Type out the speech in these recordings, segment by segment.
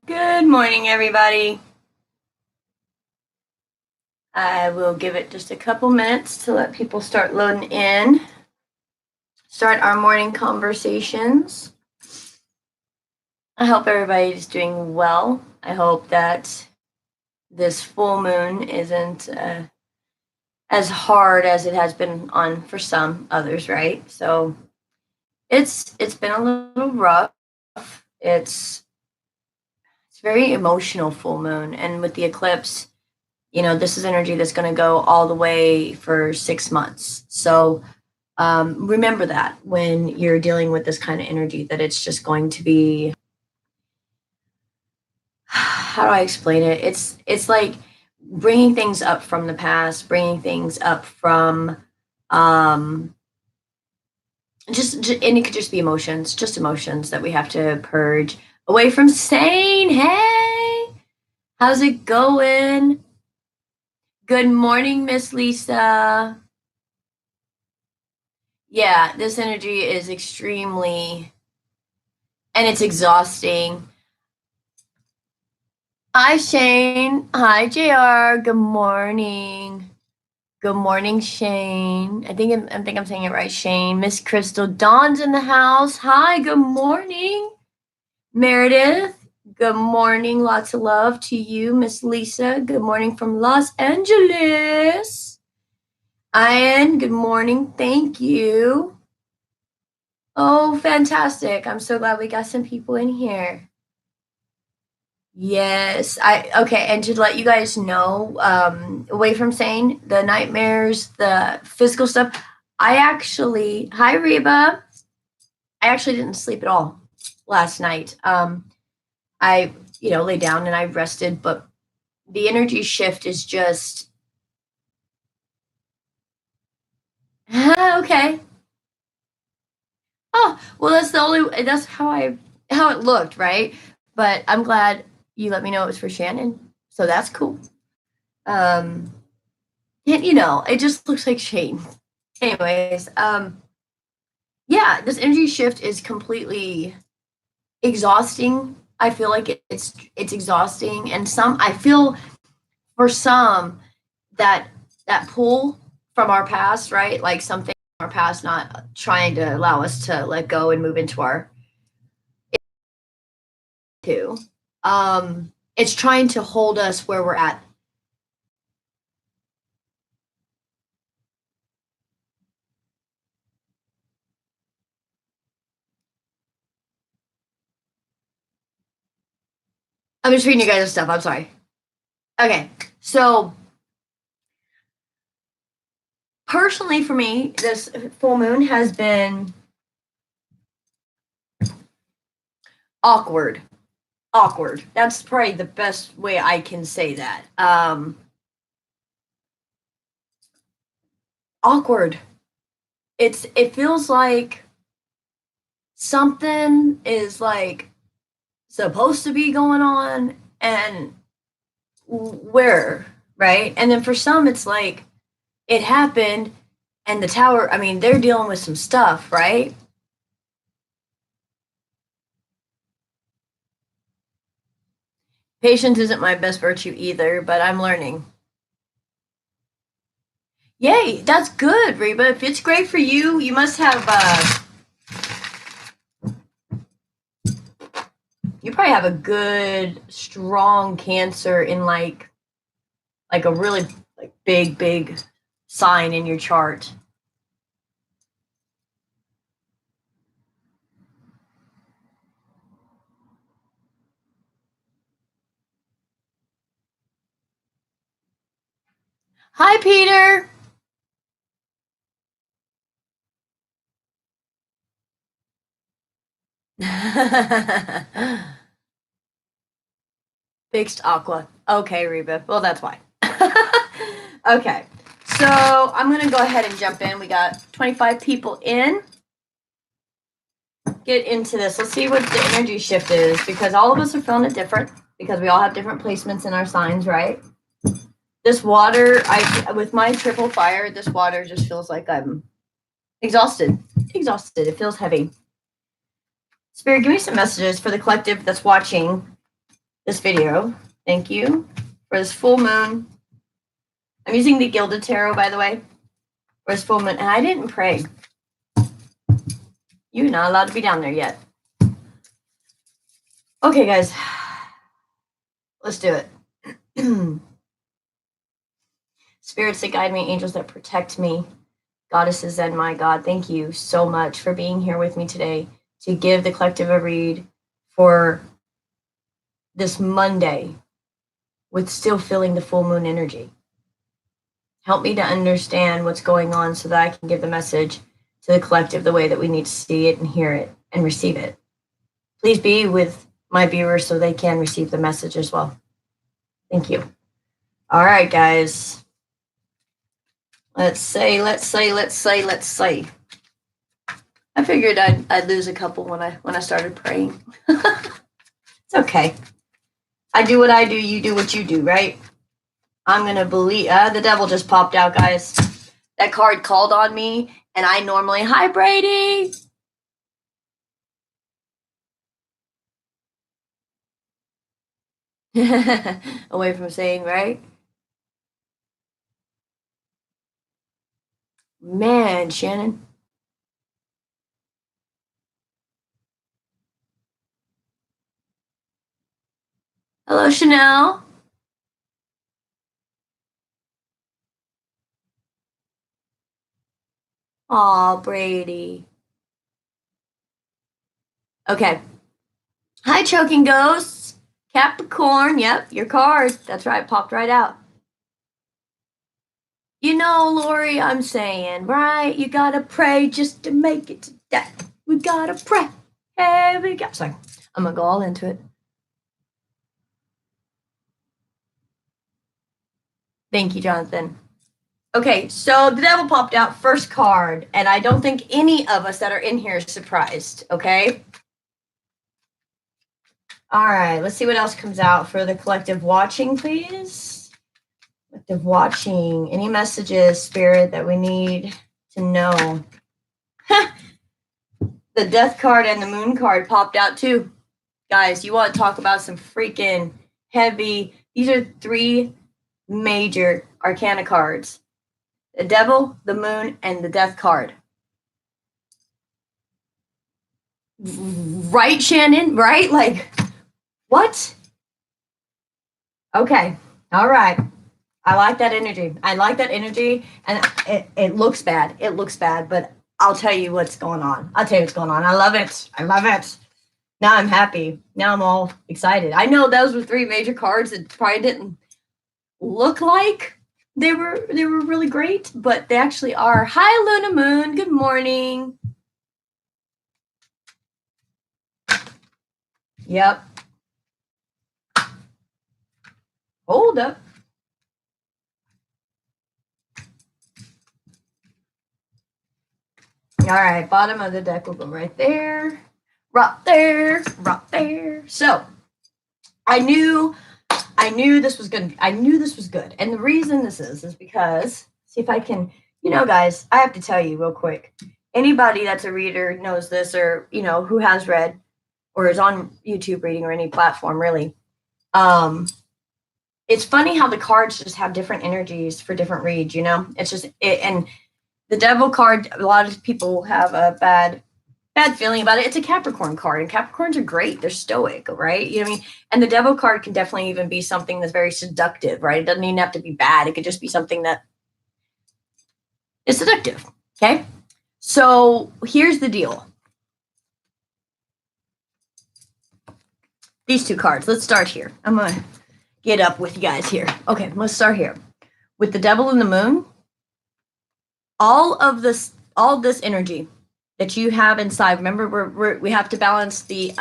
Good morning, everybody. I will give it just a couple minutes to let people start loading in. Start our morning conversations. I hope everybody's doing well. I hope that this full moon isn't as hard as it has been on for some others, right? So it's been a little rough. It's very emotional full moon, and with the eclipse, this is energy that's going to go all the way for 6 months. So remember that when you're dealing with this kind of energy, that it's just going to be, how do I explain it? It's like bringing things up from the past, bringing things up from, and it could just be emotions, just emotions that we have to purge away from sane. Hey, how's it going? Good morning, Miss Lisa. Yeah, this energy is extremely, and it's exhausting. Hi, Shane. Hi, JR. Good morning. Good morning, Shane. I think I'm saying it right, Shane. Miss Crystal Dawn's in the house. Hi, good morning. Meredith, good morning. Lots of love to you, Miss Lisa. Good morning from Los Angeles. Ian, good morning. Thank you. Oh, fantastic. I'm so glad we got some people in here. Yes, okay, and to let you guys know, away from saying the nightmares, the physical stuff, hi Reba, I actually didn't sleep at all last night. I, lay down and I rested, but the energy shift is just, okay. Oh, well, that's how it looked, right? But I'm glad you let me know it was for Shannon, so that's cool. Um, and it just looks like Shane. Anyways, yeah, this energy shift is completely exhausting. I feel like it's exhausting, and I feel for some that pull from our past, right? Like something from our past not trying to allow us to let go and move into our two. It's trying to hold us where we're at. I'm just reading you guys' stuff. I'm sorry. Okay, so personally for me, this full moon has been awkward. Awkward. That's probably the best way I can say that. Awkward. It feels like something is like supposed to be going on, and where, right? And then for some it's like it happened, and the tower, I mean, they're dealing with some stuff, right? Patience isn't my best virtue either, but I'm learning. Yay, that's good, Reba. If it's great for you, you must have you probably have a good strong Cancer in like a really like big sign in your chart. Hi, Peter. Fixed aqua. Okay, Reba. Well, that's why. Okay, so I'm gonna go ahead and jump in. We got 25 people in. Get into this. Let's see what the energy shift is, because all of us are feeling it different, because we all have different placements in our signs, right? This water, with my triple fire, this water just feels like I'm exhausted. Exhausted. It feels heavy. Spirit, give me some messages for the collective that's watching. this video. Thank you for this full moon. I'm using the Gilded Tarot, by the way, for this full moon. And I didn't pray. You're not allowed to be down there yet. Okay, guys. Let's do it. Spirits that guide me, angels that protect me, goddesses and my God, thank you so much for being here with me today to give the collective a read for this Monday with still feeling the full moon energy. Help me to understand what's going on so that I can give the message to the collective the way that we need to see it and hear it and receive it. Please be with my viewers so they can receive the message as well. Thank you. All right, guys. Let's say. I figured I'd lose a couple when I started praying. It's okay. I do what I do, you do what you do, right? I'm gonna believe. The devil just popped out, guys. That card called on me, and I normally, hi Brady. Away from saying, right? Man, Shannon. Hello, Chanel. Aw, Brady. Okay. Hi, Choking Ghosts. Capricorn. Yep, your card. That's right. Popped right out. You know, Lori, I'm saying, right? You gotta pray just to make it to death. We gotta pray. Hey, we got. Sorry, I'm gonna go all into it. Thank you, Jonathan. Okay, so the devil popped out first card, and I don't think any of us that are in here is surprised, okay? All right, let's see what else comes out for the collective watching, please. Collective watching. Any messages, Spirit, that we need to know? The Death card and the Moon card popped out too. Guys, you want to talk about some freaking heavy... These are 3 major arcana cards. The Devil, the Moon, and the Death card. Right, Shannon? Right? Like, what? Okay. All right. I like that energy. And it looks bad. It looks bad, but I'll tell you what's going on. I love it. Now I'm happy. Now I'm all excited. I know those were 3 major cards that probably didn't look like they were really great, but they actually are. Hi, Luna Moon. Good morning. Yep. Hold up. All right, bottom of the deck will go right there. Right there. So I knew this was good. And the reason this is because, see if I can, guys, I have to tell you real quick. Anybody that's a reader knows this, or, who has read or is on YouTube reading or any platform really. It's funny how the cards just have different energies for different reads, It's just, and the Devil card, a lot of people have a bad feeling about it. It's a Capricorn card, and Capricorns are great. They're stoic, right? You know what I mean? And the Devil card can definitely even be something that's very seductive, right? It doesn't even have to be bad. It could just be something that is seductive, okay? So here's the deal. These 2 cards. Let's start here. I'm going to get up with you guys here. Okay, let's start here. With the Devil and the Moon, all this energy that you have inside. Remember, we have to balance the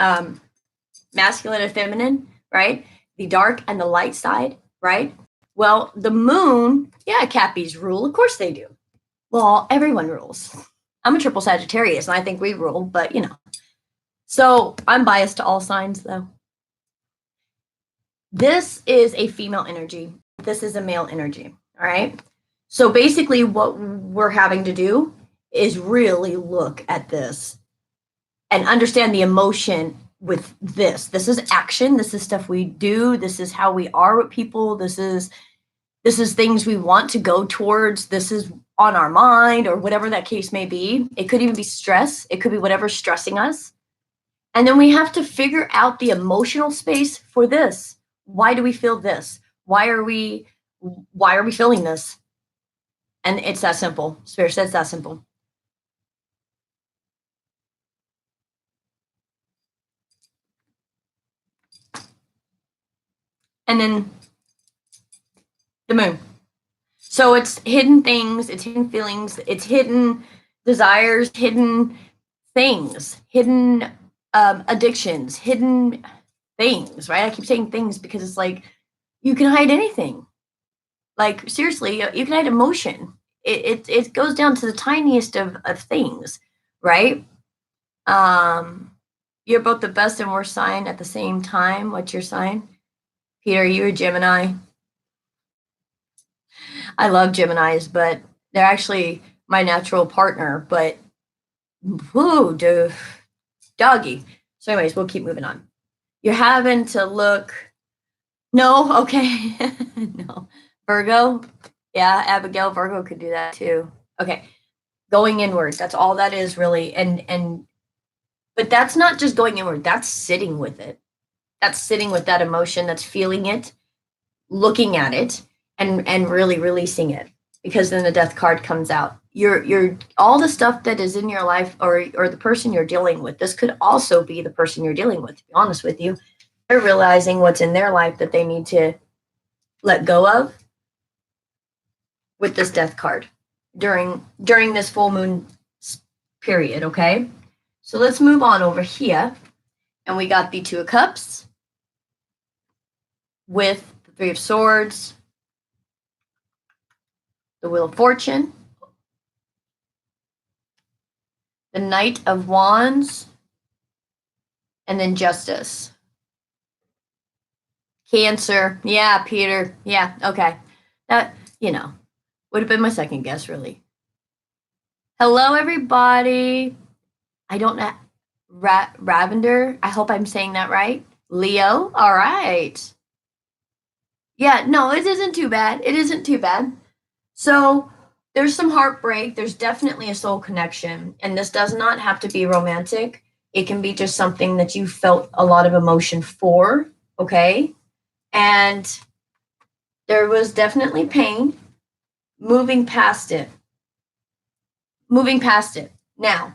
masculine and feminine, right? The dark and the light side, right? Well, the moon, yeah, Cappies rule. Of course they do. Well, everyone rules. I'm a triple Sagittarius, and I think we rule, but, So I'm biased to all signs, though. This is a female energy. This is a male energy, all right? So basically what we're having to do is really look at this and understand the emotion with this. This is action. This is stuff we do. This is how we are with people. This is things we want to go towards. This is on our mind, or whatever that case may be. It could even be stress. It could be whatever's stressing us. And then we have to figure out the emotional space for this. Why do we feel this? Why are we feeling this? And it's that simple. Spirit says that simple. And then the moon. So it's hidden things, it's hidden feelings, it's hidden desires, hidden things, hidden addictions, hidden things, right? I keep saying things because it's like you can hide anything. Like, seriously, you can hide emotion. It goes down to the tiniest of things, right? You're both the best and worst sign at the same time. What's your sign? Peter, you're a Gemini. I love Geminis, but they're actually my natural partner. But whoo, doggy. So, anyways, we'll keep moving on. You're having to look. No, okay, no. Virgo, yeah, Abigail, Virgo could do that too. Okay, going inward. That's all that is really, but that's not just going inward. That's sitting with it. That's sitting with that emotion. That's feeling it, looking at it, and really releasing it, because then the death card comes out. You're all the stuff that is in your life, or the person you're dealing with. This could also be the person you're dealing with, to be honest with you. They're realizing what's in their life that they need to let go of with this death card during this full moon period. Okay, so let's move on over here, and we got the Two of Cups with the Three of Swords, the Wheel of Fortune, the Knight of Wands, and then Justice. Cancer. Yeah, Peter. Yeah, okay. That, would have been my second guess, really. Hello, everybody. I don't know. Ravender. I hope I'm saying that right. Leo. All right. Yeah, no, it isn't too bad. It isn't too bad. So there's some heartbreak. There's definitely a soul connection. And this does not have to be romantic. It can be just something that you felt a lot of emotion for. Okay. And there was definitely pain. Moving past it. Now,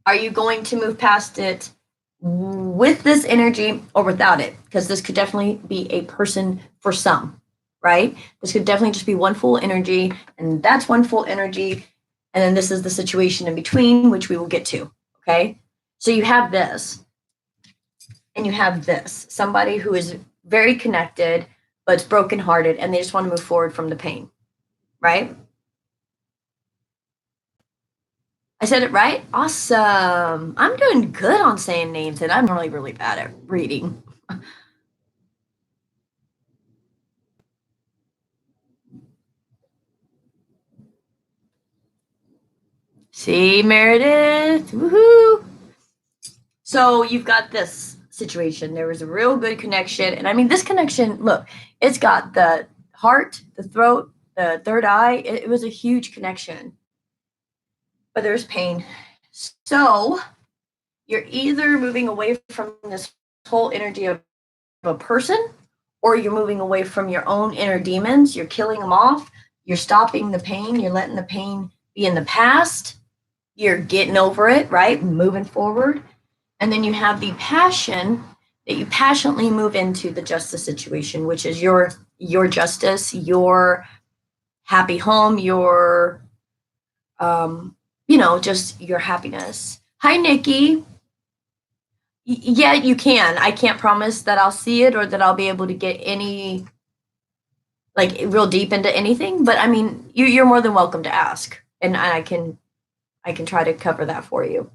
are you going to move past it with this energy or without it? Because this could definitely be a person for some, right? This could definitely just be one full energy, and that's one full energy. And then this is the situation in between, which we will get to, okay? So you have this, and you have this. Somebody who is very connected, but it's brokenhearted, and they just want to move forward from the pain, right? I said it right? Awesome. I'm doing good on saying names, and I'm really, really bad at reading. See, Meredith? Woohoo! So you've got this situation. There was a real good connection. And I mean, this connection, look, it's got the heart, the throat, the third eye. It was a huge connection. But there's pain. So you're either moving away from this whole energy of a person, or you're moving away from your own inner demons. You're killing them off. You're stopping the pain. You're letting the pain be in the past. You're getting over it, right? Moving forward. And then you have the passion that you passionately move into the justice situation, which is your justice, your happy home, your just your happiness. Hi, Nikki. Yeah, you can. I can't promise that I'll see it or that I'll be able to get any like real deep into anything, but I mean, you're more than welcome to ask, and I can try to cover that for you.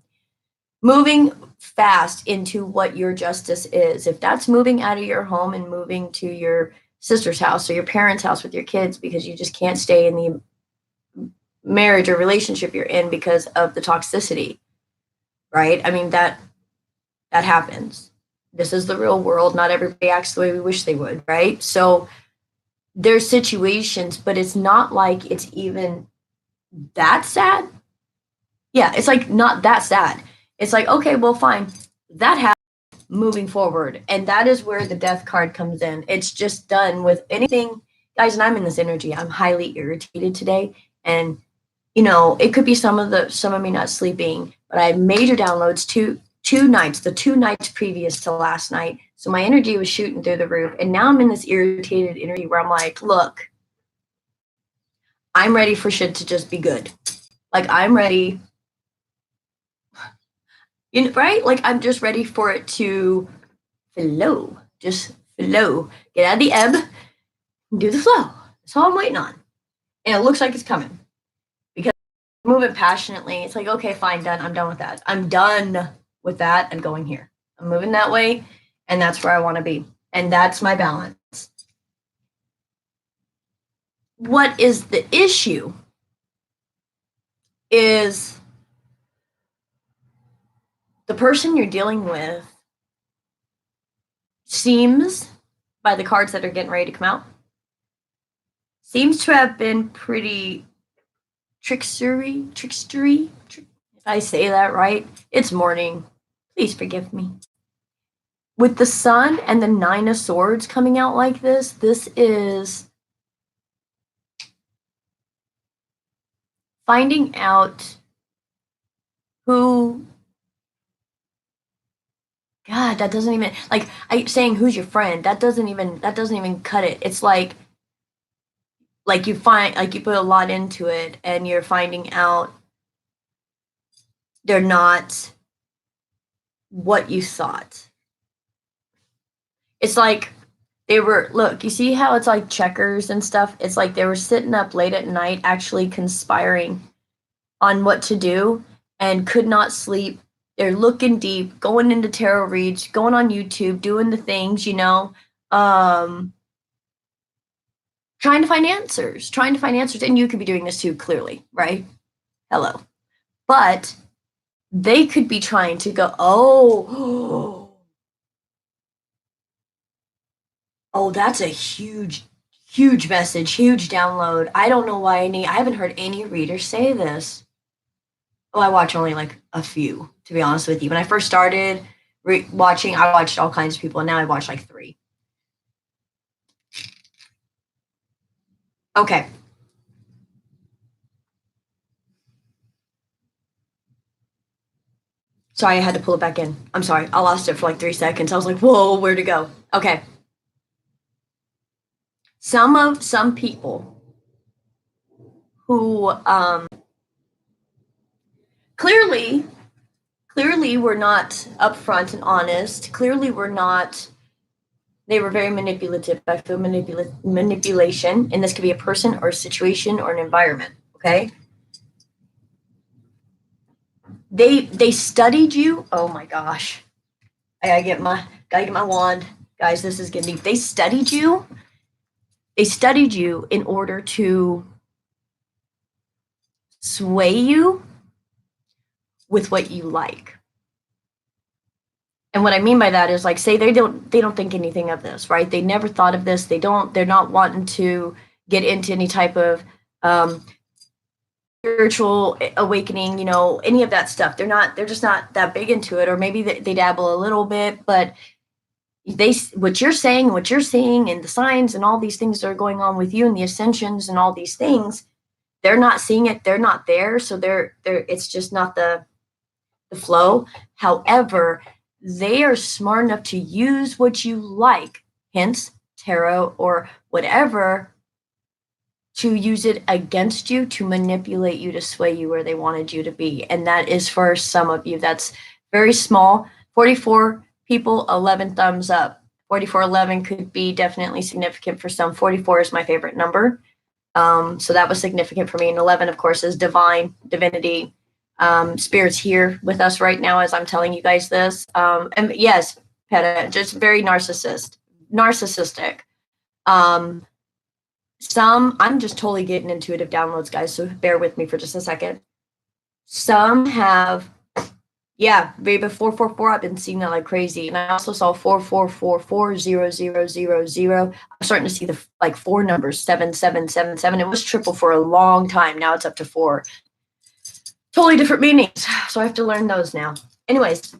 Moving fast into what your justice is. If that's moving out of your home and moving to your sister's house or your parents' house with your kids because you just can't stay in the marriage or relationship you're in because of the toxicity, right? I mean, That happens. This is the real world. Not everybody acts the way we wish they would, right? So there's situations, but it's not like it's even that sad. Yeah, it's like not that sad. It's like, okay, well, fine. That happened. Moving forward. And that is where the death card comes in. It's just done with anything, guys, and I'm in this energy. I'm highly irritated today. And it could be some of me not sleeping, but I had major downloads two nights, the 2 nights previous to last night. So my energy was shooting through the roof. And now I'm in this irritated energy where I'm like, look, I'm ready for shit to just be good. Like I'm ready, right? Like I'm just ready for it to flow. Just flow. Get out of the ebb and do the flow. That's all I'm waiting on. And it looks like it's coming. Because I'm moving passionately. It's like, okay, fine, done. I'm done with that. I'm done with that. I'm going here. I'm moving that way. And that's where I want to be. And that's my balance. What is the issue is the person you're dealing with seems, by the cards that are getting ready to come out, seems to have been pretty trickstery. If I say that right, it's morning. Please forgive me. With the Sun and the 9 of Swords coming out like this is finding out who. God, that doesn't even saying who's your friend. That doesn't even cut it. It's like you put a lot into it and you're finding out they're not what you thought. It's like look, you see how it's like checkers and stuff? It's like they were sitting up late at night actually conspiring on what to do and could not sleep. They're looking deep, going into tarot reads, going on YouTube, doing the things, trying to find answers. And you could be doing this too, clearly, right? Hello. But they could be trying to go, oh, that's a huge message, huge download. I don't know why I haven't heard any readers say this. Oh, I watch only like a few, to be honest with you. When I first started watching, I watched all kinds of people, and now I watch like 3. Okay. Sorry, I had to pull it back in. I'm sorry. I lost it for like 3 seconds. I was like, whoa, where'd it go? Okay. Some people who clearly were not upfront and honest. Clearly they were very manipulative. I feel manipulation, and this could be a person or a situation or an environment, okay? They studied you. Oh my gosh. I gotta get my wand. Guys, this is getting deep. They studied you in order to sway you with what you like. And what I mean by that is, like, say they don't think anything of this, right? They never thought of this. They're not wanting to get into any type of spiritual awakening, any of that stuff. They're just not that big into it, or maybe they dabble a little bit, but what you're saying, what you're seeing, and the signs and all these things that are going on with you and the ascensions and all these things, they're not seeing it. They're not there. So it's just not the flow. However, they are smart enough to use what you like, hence tarot or whatever, to use it against you, to manipulate you, to sway you where they wanted you to be. And that is for some of you. That's very small. 44 people, 11 thumbs up. 4411 could be definitely significant for some. 44 is my favorite number. So that was significant for me. And 11, of course, is divinity. Spirit's here with us right now as I'm telling you guys this. And yes, Peta, just very narcissistic. I'm just totally getting intuitive downloads, guys, so bear with me for just a second. Some have Yeah, Reba 444. I've been seeing that like crazy, and I also saw 44440000. I'm starting to see the like four numbers 7777. It was triple for a long time. Now it's up to four. Totally different meanings. So I have to learn those now. Anyways.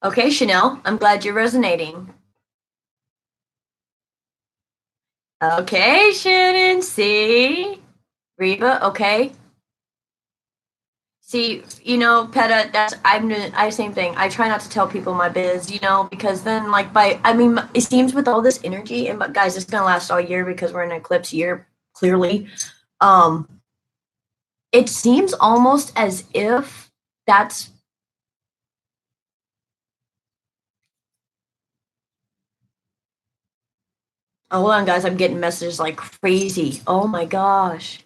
Okay, Chanel, I'm glad you're resonating. Okay, Shannon, see? Reba, okay. See, you know, Peta, I same thing. I try not to tell people my biz, you know, because then like it seems with all this energy, and but guys, it's gonna last all year because we're in an eclipse year, clearly. Um, it seems almost as if that's oh, hold on, guys, I'm getting messages like crazy. Oh my gosh.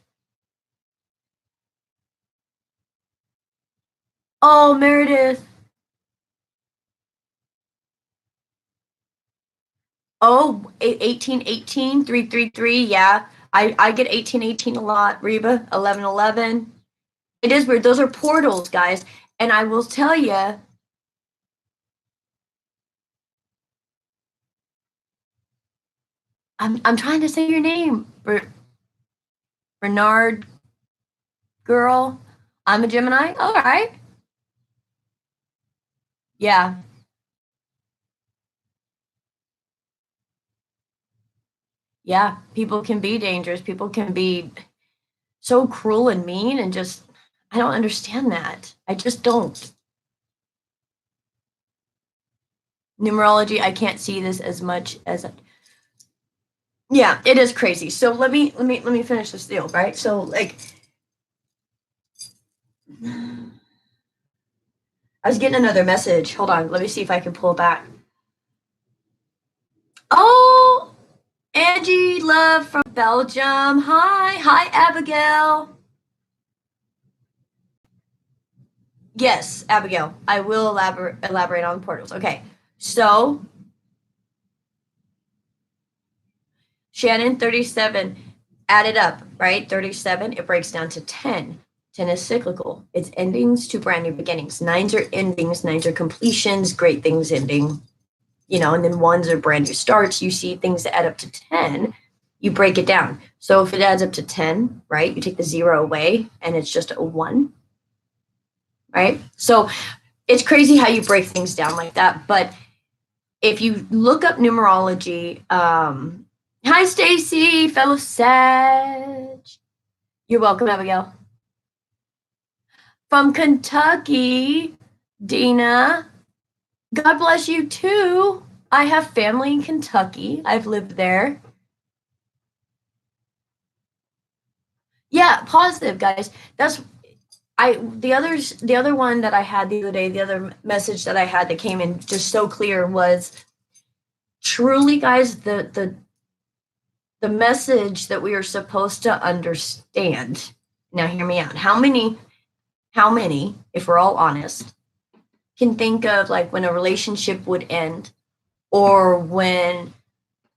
Oh, Meredith. Oh, 1818 333. Yeah. I get 1818 a lot. Reba 1111. It is weird. Those are portals, guys. And I will tell you, I'm trying to say your name. Bernard girl. I'm a Gemini. All right. Yeah. Yeah. People can be dangerous. People can be so cruel and mean and just I don't understand that. I just don't. Numerology, I can't see this as much as yeah, it is crazy. So let me finish this deal, right? So like I was getting another message. Hold on, let me see if I can pull back. Oh, Angie Love from Belgium. Hi, Abigail. Yes, Abigail. I will elaborate on the portals. Okay, so Shannon 37 added up, right? 37. It breaks down to 10. 10 is cyclical. It's endings to brand new beginnings. Nines are endings. Nines are completions. Great things ending. You know, and then ones are brand new starts. You see things that add up to 10, you break it down. So if it adds up to 10, right, you take the zero away and it's just a one, right? So it's crazy how you break things down like that. But if you look up numerology, hi, Stacy, fellow Sag. You're welcome, Abigail. From Kentucky, Dina. God bless you too. I have family in Kentucky. I've lived there. Yeah, positive, guys. That's the other one that I had the other day, the other message that I had that came in just so clear was truly, guys, the message that we are supposed to understand. Now hear me out. How many, if we're all honest, can think of like when a relationship would end or when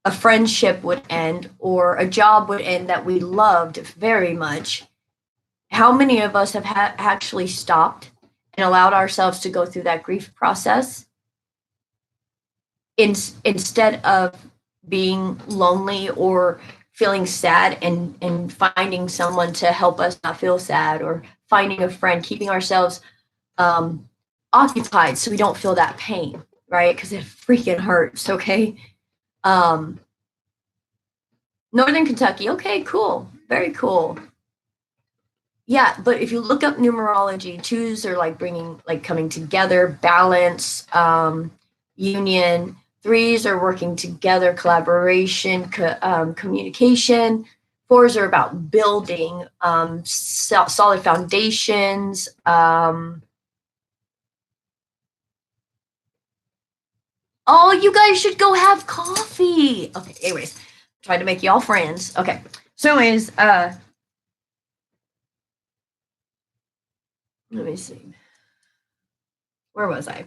a friendship would end or a job would end that we loved very much? How many of us have actually stopped and allowed ourselves to go through that grief process instead of being lonely or feeling sad and finding someone to help us not feel sad or finding a friend, keeping ourselves um, occupied so we don't feel that pain, right? Because it freaking hurts, okay? Um, Northern Kentucky, okay, cool, very cool. Yeah, but if you look up numerology, twos are like bringing, like coming together, balance, union. Threes are working together, collaboration, communication. Fours are about building solid foundations. Oh, you guys should go have coffee. Okay, anyways, try to make y'all friends. Okay, so anyways, let me see. Where was I?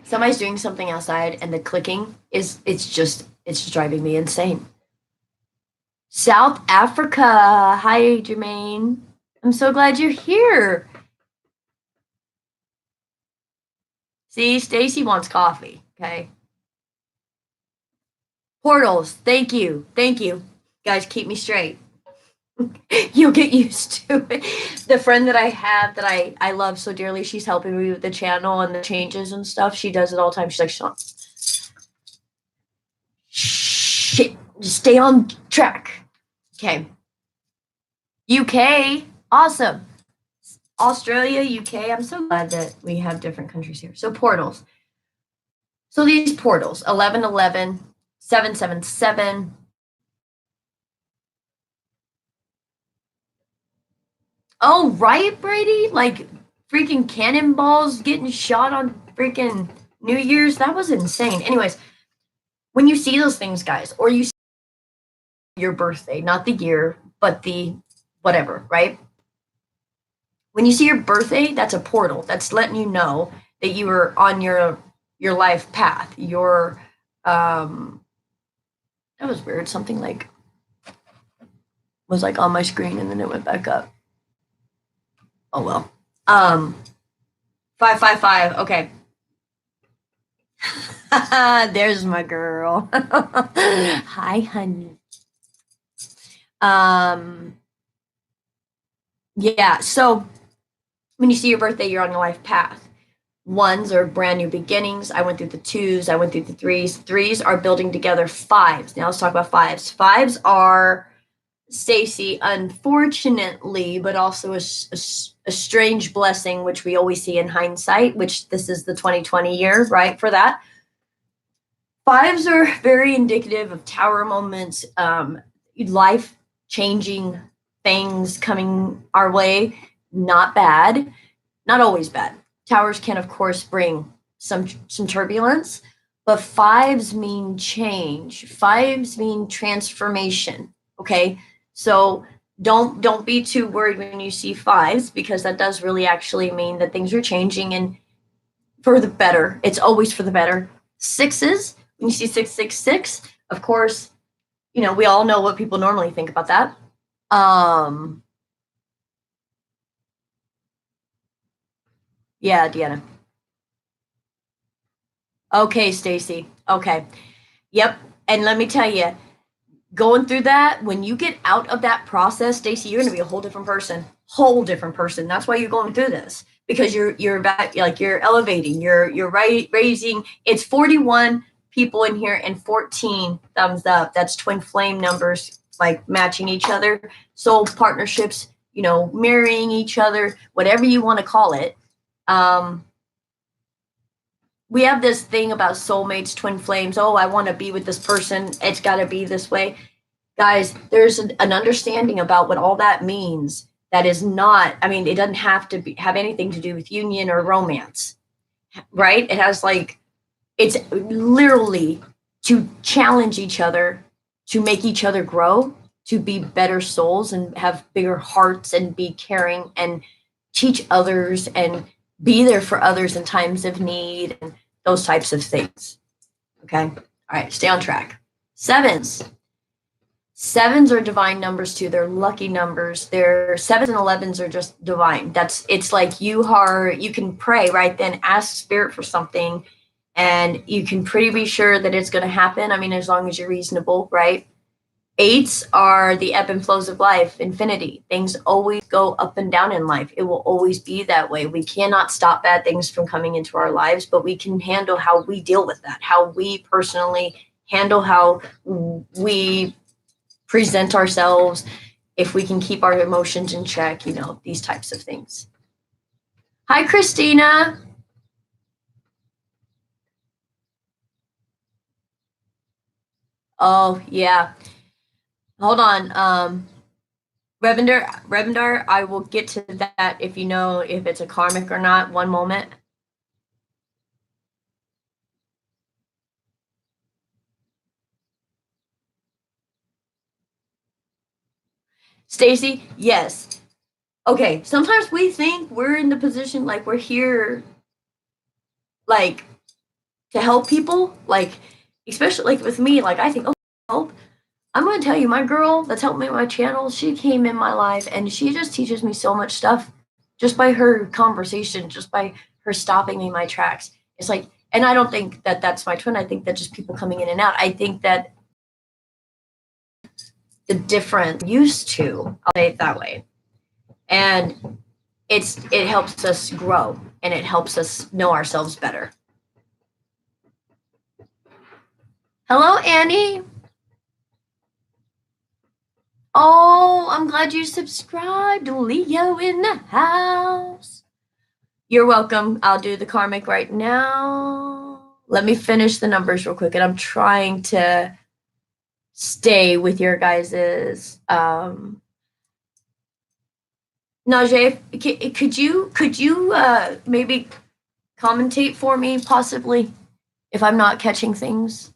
Somebody's doing something outside and the clicking it's driving me insane. South Africa. Hi, Jermaine. I'm so glad you're here. See, Stacy wants coffee. Okay. Portals. Thank you. Thank you. Guys, keep me straight. You'll get used to it. The friend that I have that I love so dearly, she's helping me with the channel and the changes and stuff. She does it all the time. She's like, Sean, shit, just stay on track. Okay. UK, awesome. Australia, UK. I'm so glad that we have different countries here. So portals. So these portals, 1111, 777. Oh, right, Brady? Like freaking cannonballs getting shot on freaking New Year's. That was insane. Anyways, when you see those things, guys, or you see your birthday, not the year, but the whatever, right? When you see your birthday, that's a portal. That's letting you know that you were on your life path. Your that was weird. Something like was like on my screen and then it went back up. Oh well. 555. Okay. There's my girl. Hi, honey. Yeah, so when you see your birthday, you're on your life path. Ones are brand new beginnings. I went through the twos, I went through the threes. Threes are building together. Fives. Now let's talk about fives. Fives are, Stacy, unfortunately, but also a strange blessing, which we always see in hindsight, which this is the 2020 year, right, for that. Fives are very indicative of tower moments, life changing things coming our way. Not bad, not always bad. Towers can, of course, bring some turbulence, but fives mean change. Fives mean transformation. Okay, so don't be too worried when you see fives, because that does really actually mean that things are changing and for the better. It's always for the better. Sixes, when you see 666, of course, you know, we all know what people normally think about that. Yeah, Deanna. Okay, Stacy. Okay. Yep. And let me tell you, going through that, when you get out of that process, Stacy, you're going to be a whole different person. Whole different person. That's why you're going through this, because you're back, like you're elevating, you're raising. It's 41 people in here and 14 thumbs up. That's twin flame numbers, like matching each other. Soul partnerships, you know, marrying each other, whatever you want to call it. We have this thing about soulmates, twin flames. Oh, I want to be with this person. It's got to be this way. Guys, there's an understanding about what all that means. That is not, I mean, it doesn't have to have anything to do with union or romance, right? It has like, it's literally to challenge each other, to make each other grow, to be better souls and have bigger hearts and be caring and teach others and be there for others in times of need and those types of things. Okay. All right. Stay on track. Sevens. Sevens are divine numbers too. They're lucky numbers. They're sevens and 11s are just divine. It's like you can pray right then, ask spirit for something, and you can pretty be sure that it's going to happen. I mean, as long as you're reasonable, right? Eights are the ebb and flows of life, infinity. Things always go up and down in life. It will always be that way. We cannot stop bad things from coming into our lives, but we can handle how we deal with that, how we personally handle how we present ourselves, if we can keep our emotions in check, you know, these types of things. Hi, Christina. Oh, yeah. Hold on. Revendar, I will get to that if you know if it's a karmic or not. One moment. Stacy, yes. Okay, sometimes we think we're in the position like we're here, like to help people, like, especially like with me, like I think, oh, help. I'm going to tell you, my girl that's helped me with my channel, she came in my life and she just teaches me so much stuff just by her conversation, just by her stopping me in my tracks. It's like, and I don't think that that's my twin. I think that just people coming in and out. I think that the difference used to, I'll say it that way. And it helps us grow and it helps us know ourselves better. Hello, Annie. Oh, I'm glad you subscribed. Leo in the house. You're welcome. I'll do the karmic right now. Let me finish the numbers real quick. And I'm trying to stay with your guys's Najee, could you maybe commentate for me possibly if I'm not catching things?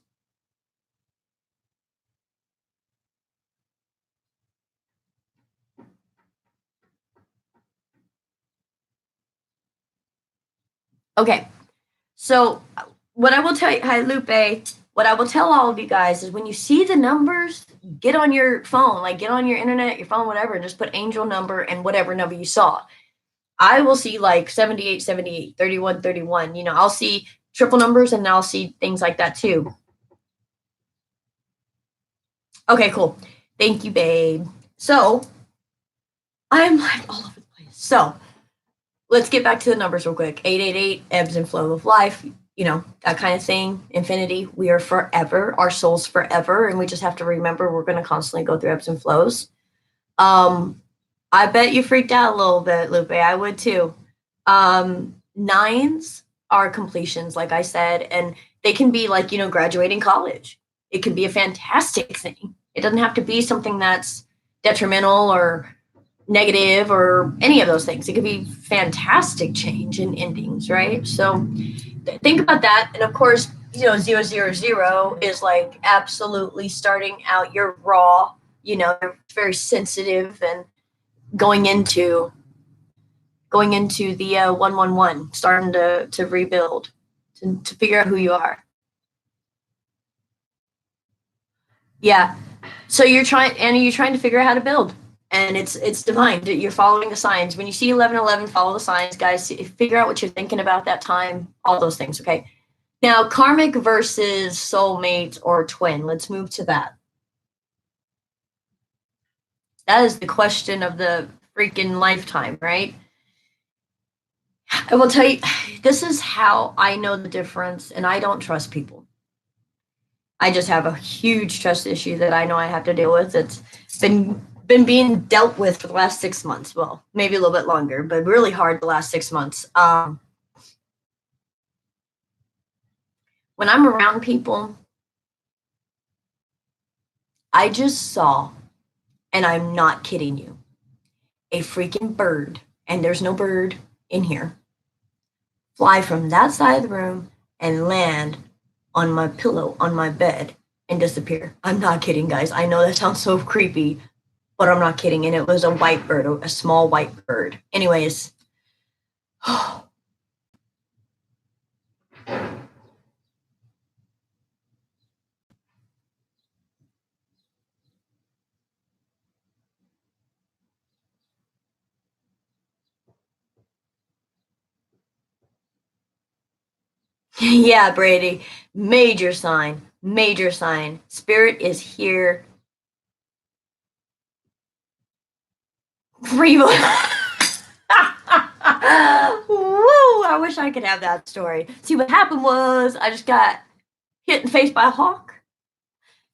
Okay. So what I will tell you, hi Lupe, what I will tell all of you guys is when you see the numbers, get on your phone, like get on your internet, your phone, whatever, and just put angel number and whatever number you saw. I will see like 78, 78, 31, 31. You know, I'll see triple numbers and I'll see things like that too. Okay, cool. Thank you, babe. So I'm like all over the place. So let's get back to the numbers real quick. 888, ebbs and flow of life, you know, that kind of thing. Infinity, we are forever, our soul's forever, and we just have to remember we're going to constantly go through ebbs and flows. I bet you freaked out a little bit, Lupe. I would too. Nines are completions, like I said, and they can be like, you know, graduating college. It can be a fantastic thing. It doesn't have to be something that's detrimental or negative or any of those things. It could be fantastic change and endings, right? So think about that. And of course, you know, 000 is like absolutely starting out. You're raw, you know, you're very sensitive and going into the 111, starting to rebuild, to figure out who you are. Yeah. So you're trying to figure out how to build. And it's divine. You're following the signs. When you see 1111, follow the signs, guys. Figure out what you're thinking about that time, all those things, okay? Now, karmic versus soulmate or twin. Let's move to that. That is the question of the freaking lifetime, right? I will tell you, this is how I know the difference, and I don't trust people. I just have a huge trust issue that I know I have to deal with. It's been being dealt with for the last 6 months. Well, maybe a little bit longer, but really hard the last 6 months. When I'm around people, I just saw, and I'm not kidding you, a freaking bird, and there's no bird in here, fly from that side of the room and land on my pillow on my bed and disappear. I'm not kidding, guys. I know that sounds so creepy, but I'm not kidding. And it was a white bird, a small white bird. Anyways, yeah, Brady, major sign, major sign. Spirit is here. Woo! I wish I could have that story. See, what happened was I just got hit in the face by a hawk.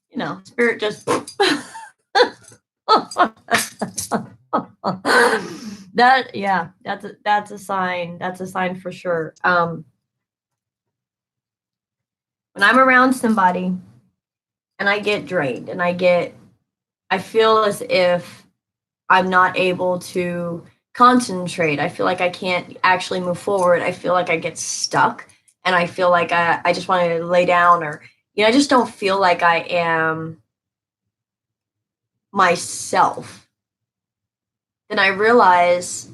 You know, spirit just. That's a sign. That's a sign for sure. When I'm around somebody and I get drained and I feel as if I'm not able to concentrate. I feel like I can't actually move forward. I feel like I get stuck and I feel like I just want to lay down, or, you know, I just don't feel like I am myself. Then I realize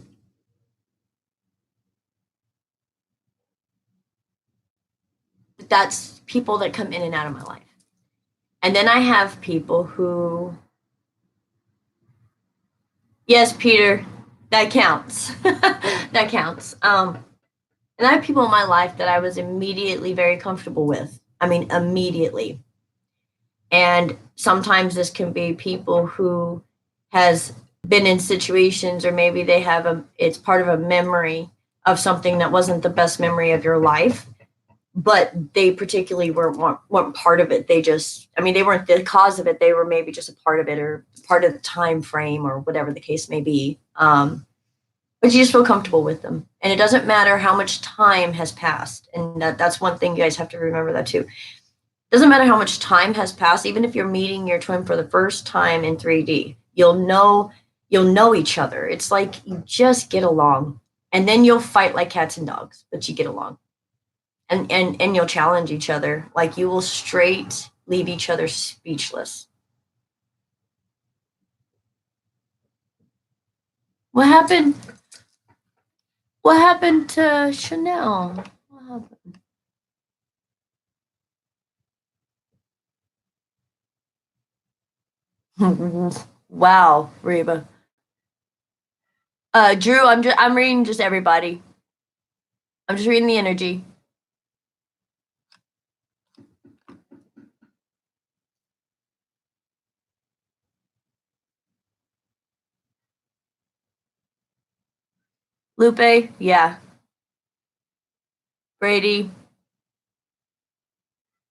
that's people that come in and out of my life. And then I have people who, yes, Peter, that counts. That counts. And I have people in my life that I was immediately very comfortable with. I mean, immediately. And sometimes this can be people who has been in situations, or maybe they have it's part of a memory of something that wasn't the best memory of your life, but they particularly weren't part of it. They just, I mean, they weren't the cause of it. They were maybe just a part of it, or part of the time frame, or whatever the case may be. But you just feel comfortable with them. And it doesn't matter how much time has passed. And that's one thing you guys have to remember that too. It doesn't matter how much time has passed. Even if you're meeting your twin for the first time in 3D, you'll know each other. It's like you just get along. And then you'll fight like cats and dogs, but you get along. And you'll challenge each other. Like you will straight leave each other speechless. What happened? What happened to Chanel? What happened? Wow, Reba. Drew, I'm reading just everybody. I'm just reading the energy. Lupe, yeah. Brady.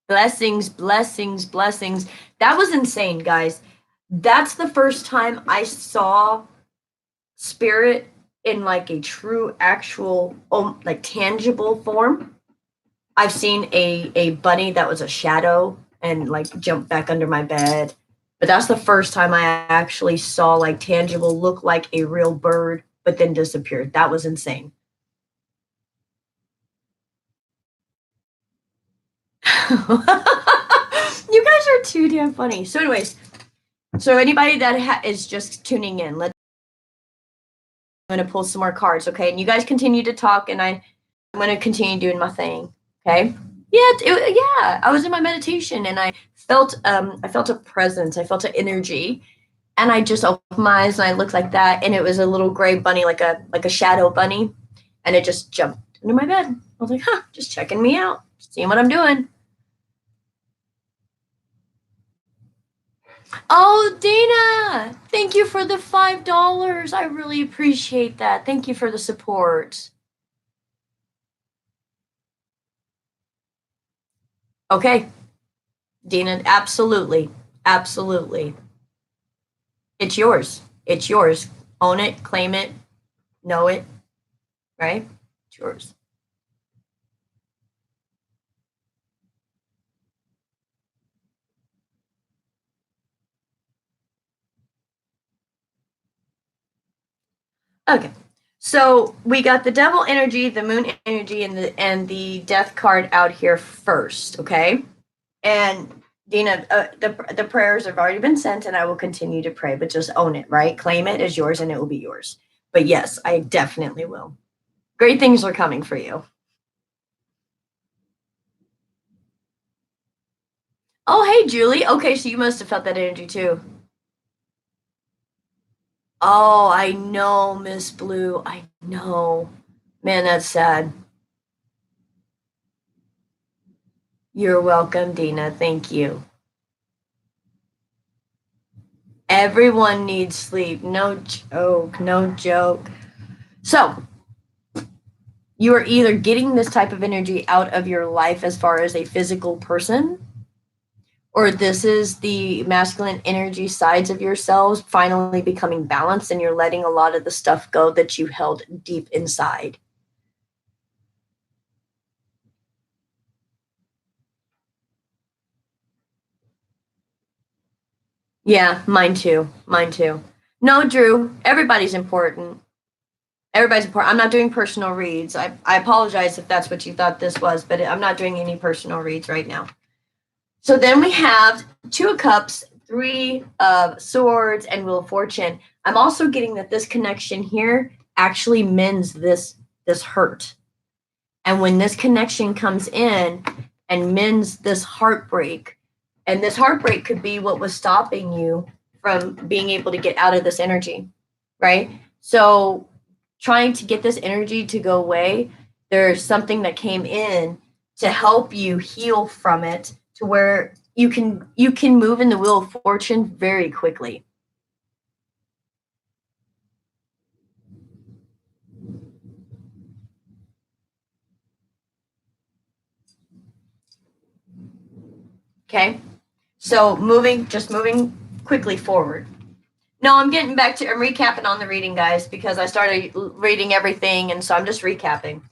Blessings, blessings, blessings. That was insane, guys. That's the first time I saw spirit in like a true, actual, like tangible form. I've seen a bunny that was a shadow and like jumped back under my bed. But that's the first time I actually saw like tangible, look like a real bird, but then disappeared. That was insane. You guys are too damn funny. So anyways, so anybody that is just tuning in, I'm going to pull some more cards, okay? And you guys continue to talk, and I'm going to continue doing my thing, okay? Yeah, yeah. I was in my meditation, and I felt a presence. I felt an energy, and I just opened my eyes, and I looked like that, and it was a little gray bunny, like a shadow bunny, and it just jumped into my bed. I was like, huh, just checking me out, seeing what I'm doing. Oh, Dana, thank you for the $5. I really appreciate that. Thank you for the support. Okay, Dina, absolutely. Absolutely. It's yours. It's yours. Own it, claim it, know it, right? It's yours. Okay. So we got the devil energy, the moon energy, and the death card out here first, okay? And Dina, the prayers have already been sent, and I will continue to pray, but just own it, right? Claim it as yours, and it will be yours. But yes, I definitely will. Great things are coming for you. Oh, hey, Julie. Okay, so you must have felt that energy too. Oh, I know, Miss Blue. I know. Man, that's sad. You're welcome, Dina. Thank you. Everyone needs sleep. No joke. No joke. So, you are either getting this type of energy out of your life as far as a physical person, or this is the masculine energy sides of yourselves finally becoming balanced, and you're letting a lot of the stuff go that you held deep inside. Yeah, mine too. Mine too. No, Drew, everybody's important. Everybody's important. I'm not doing personal reads. I apologize if that's what you thought this was, but I'm not doing any personal reads right now. So then we have Two of Cups, Three of Swords, and Wheel of Fortune. I'm also getting that this connection here actually mends this hurt. And when this connection comes in, and mends this heartbreak. And this heartbreak could be what was stopping you from being able to get out of this energy, right? So trying to get this energy to go away, there's something that came in to help you heal from it to where you can move in the wheel of fortune very quickly. Okay? So moving quickly forward. No, I'm recapping on the reading, guys, because I started reading everything, and so I'm just recapping.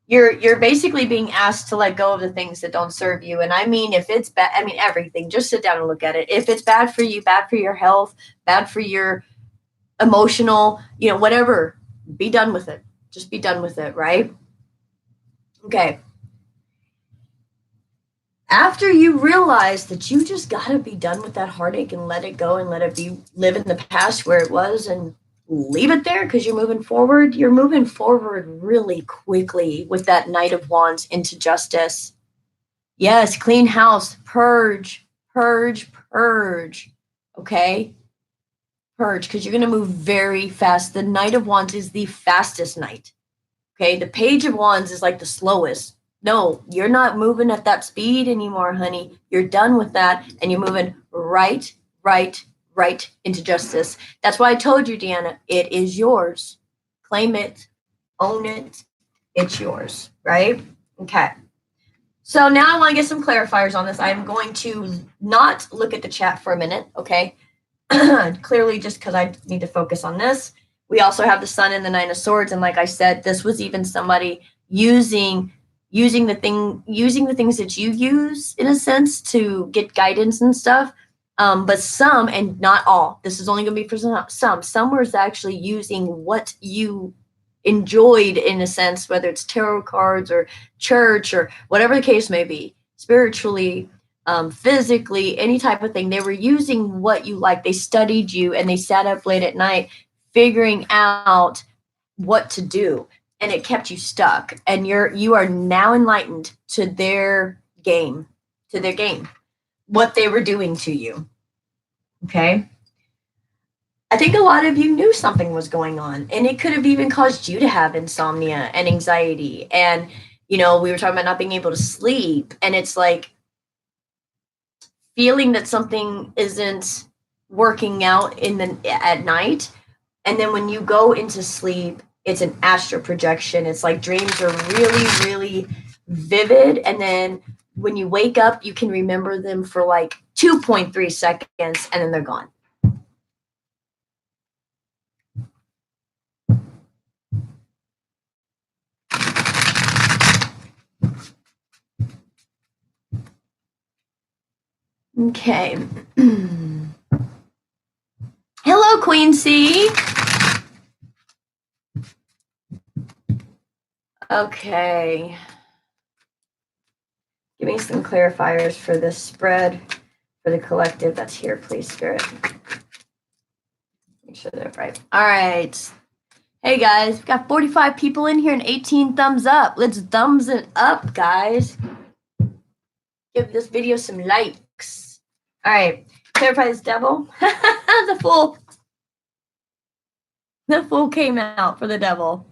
You're basically being asked to let go of the things that don't serve you. And I mean, if it's bad, I mean, everything, just sit down and look at it. If it's bad for you, bad for your health, bad for your emotional, whatever, be done with it. Just be done with it, right? Okay. After you realize that you just got to be done with that heartache and let it go and let it be, live in the past where it was and leave it there because you're moving forward really quickly with that Knight of Wands into justice. Yes, clean house, purge, purge, purge. Okay? Purge, because you're going to move very fast. The Knight of Wands is the fastest knight. Okay? The Page of Wands is like the slowest. No, you're not moving at that speed anymore, honey. You're done with that, and you're moving right into justice. That's why I told you, Deanna, it is yours. Claim it, own it. It's yours, right? Okay. So now I want to get some clarifiers on this. I'm going to not look at the chat for a minute, okay? Clearly, just because I need to focus on this. We also have the Sun and the Nine of Swords, and like I said, this was even somebody using the things that you use in a sense to get guidance and stuff. But some, and not all, this is only going to be for some was actually using what you enjoyed in a sense, whether it's tarot cards or church or whatever the case may be, spiritually, physically, any type of thing. They were using what you like. They studied you and they sat up late at night figuring out what to do, and it kept you stuck. And you are now enlightened to their game, what they were doing to you. Okay. I think a lot of you knew something was going on, and it could have even caused you to have insomnia and anxiety. And, we were talking about not being able to sleep, and it's like feeling that something isn't working out at night. And then when you go into sleep, it's an astral projection. It's like dreams are really, really vivid. And then when you wake up, you can remember them for like 2.3 seconds, and then they're gone. Okay. Hello, Queen C. Okay. Give me some clarifiers for this spread for the collective that's here, please, Spirit. Make sure they're right. All right. Hey, guys. We've got 45 people in here and 18 thumbs up. Let's thumbs it up, guys. Give this video some likes. All right. Clarify this devil. The fool came out for the devil.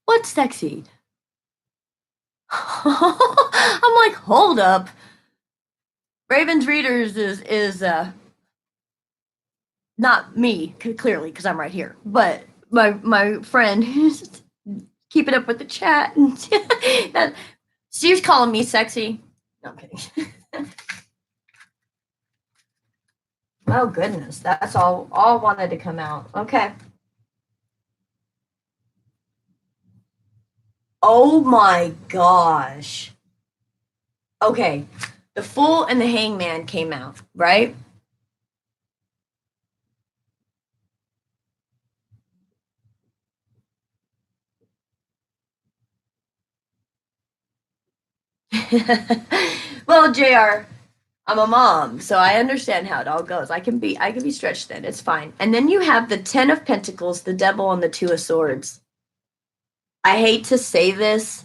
What's sexy? I'm like, hold up. Raven's Readers is not me, clearly, because I'm right here, but my friend who's keeping up with the chat. She's calling me sexy. No, I'm kidding. Oh goodness, that's all wanted to come out. Okay. Oh my gosh. Okay. The Fool and the Hangman came out, right? Well, JR, I'm a mom, so I understand how it all goes. I can be stretched thin. It's fine. And then you have the 10 of Pentacles, the Devil, and the 2 of Swords. I hate to say this,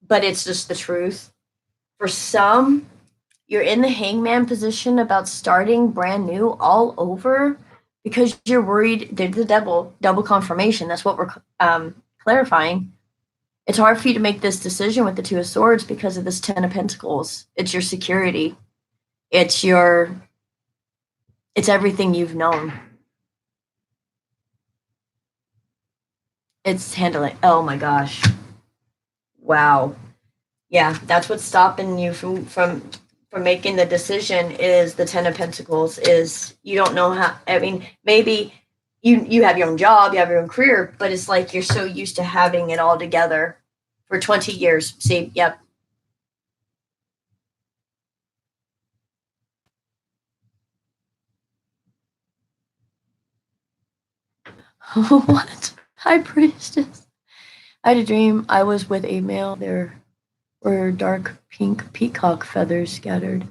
but it's just the truth. For some, you're in the hangman position about starting brand new all over because you're worried. They're the devil, double confirmation. That's what we're clarifying. It's hard for you to make this decision with the 2 of Swords because of this 10 of Pentacles. It's your security. It's everything you've known. It's handling. Oh my gosh. Wow. Yeah, that's what's stopping you from making the decision is the 10 of Pentacles. Is you don't know how. I mean, maybe you have your own job, you have your own career, but it's like you're so used to having it all together for 20 years. See, yep. What? High Priestess. I had a dream I was with a male. There were dark pink peacock feathers scattered.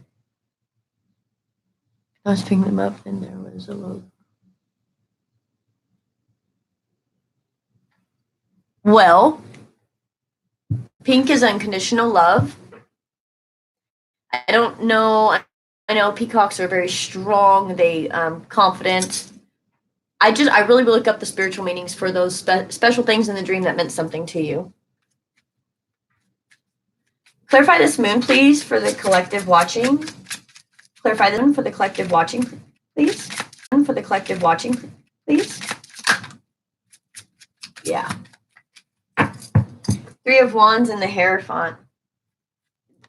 I was picking them up, and there was a low. Well, pink is unconditional love. I don't know. I know peacocks are very strong. They confident. I really look up the spiritual meanings for those special things in the dream that meant something to you. Clarify this moon, please, for the collective watching. Clarify the moon for the collective watching, please. For the collective watching, please. Yeah. 3 of Wands in the Hierophant.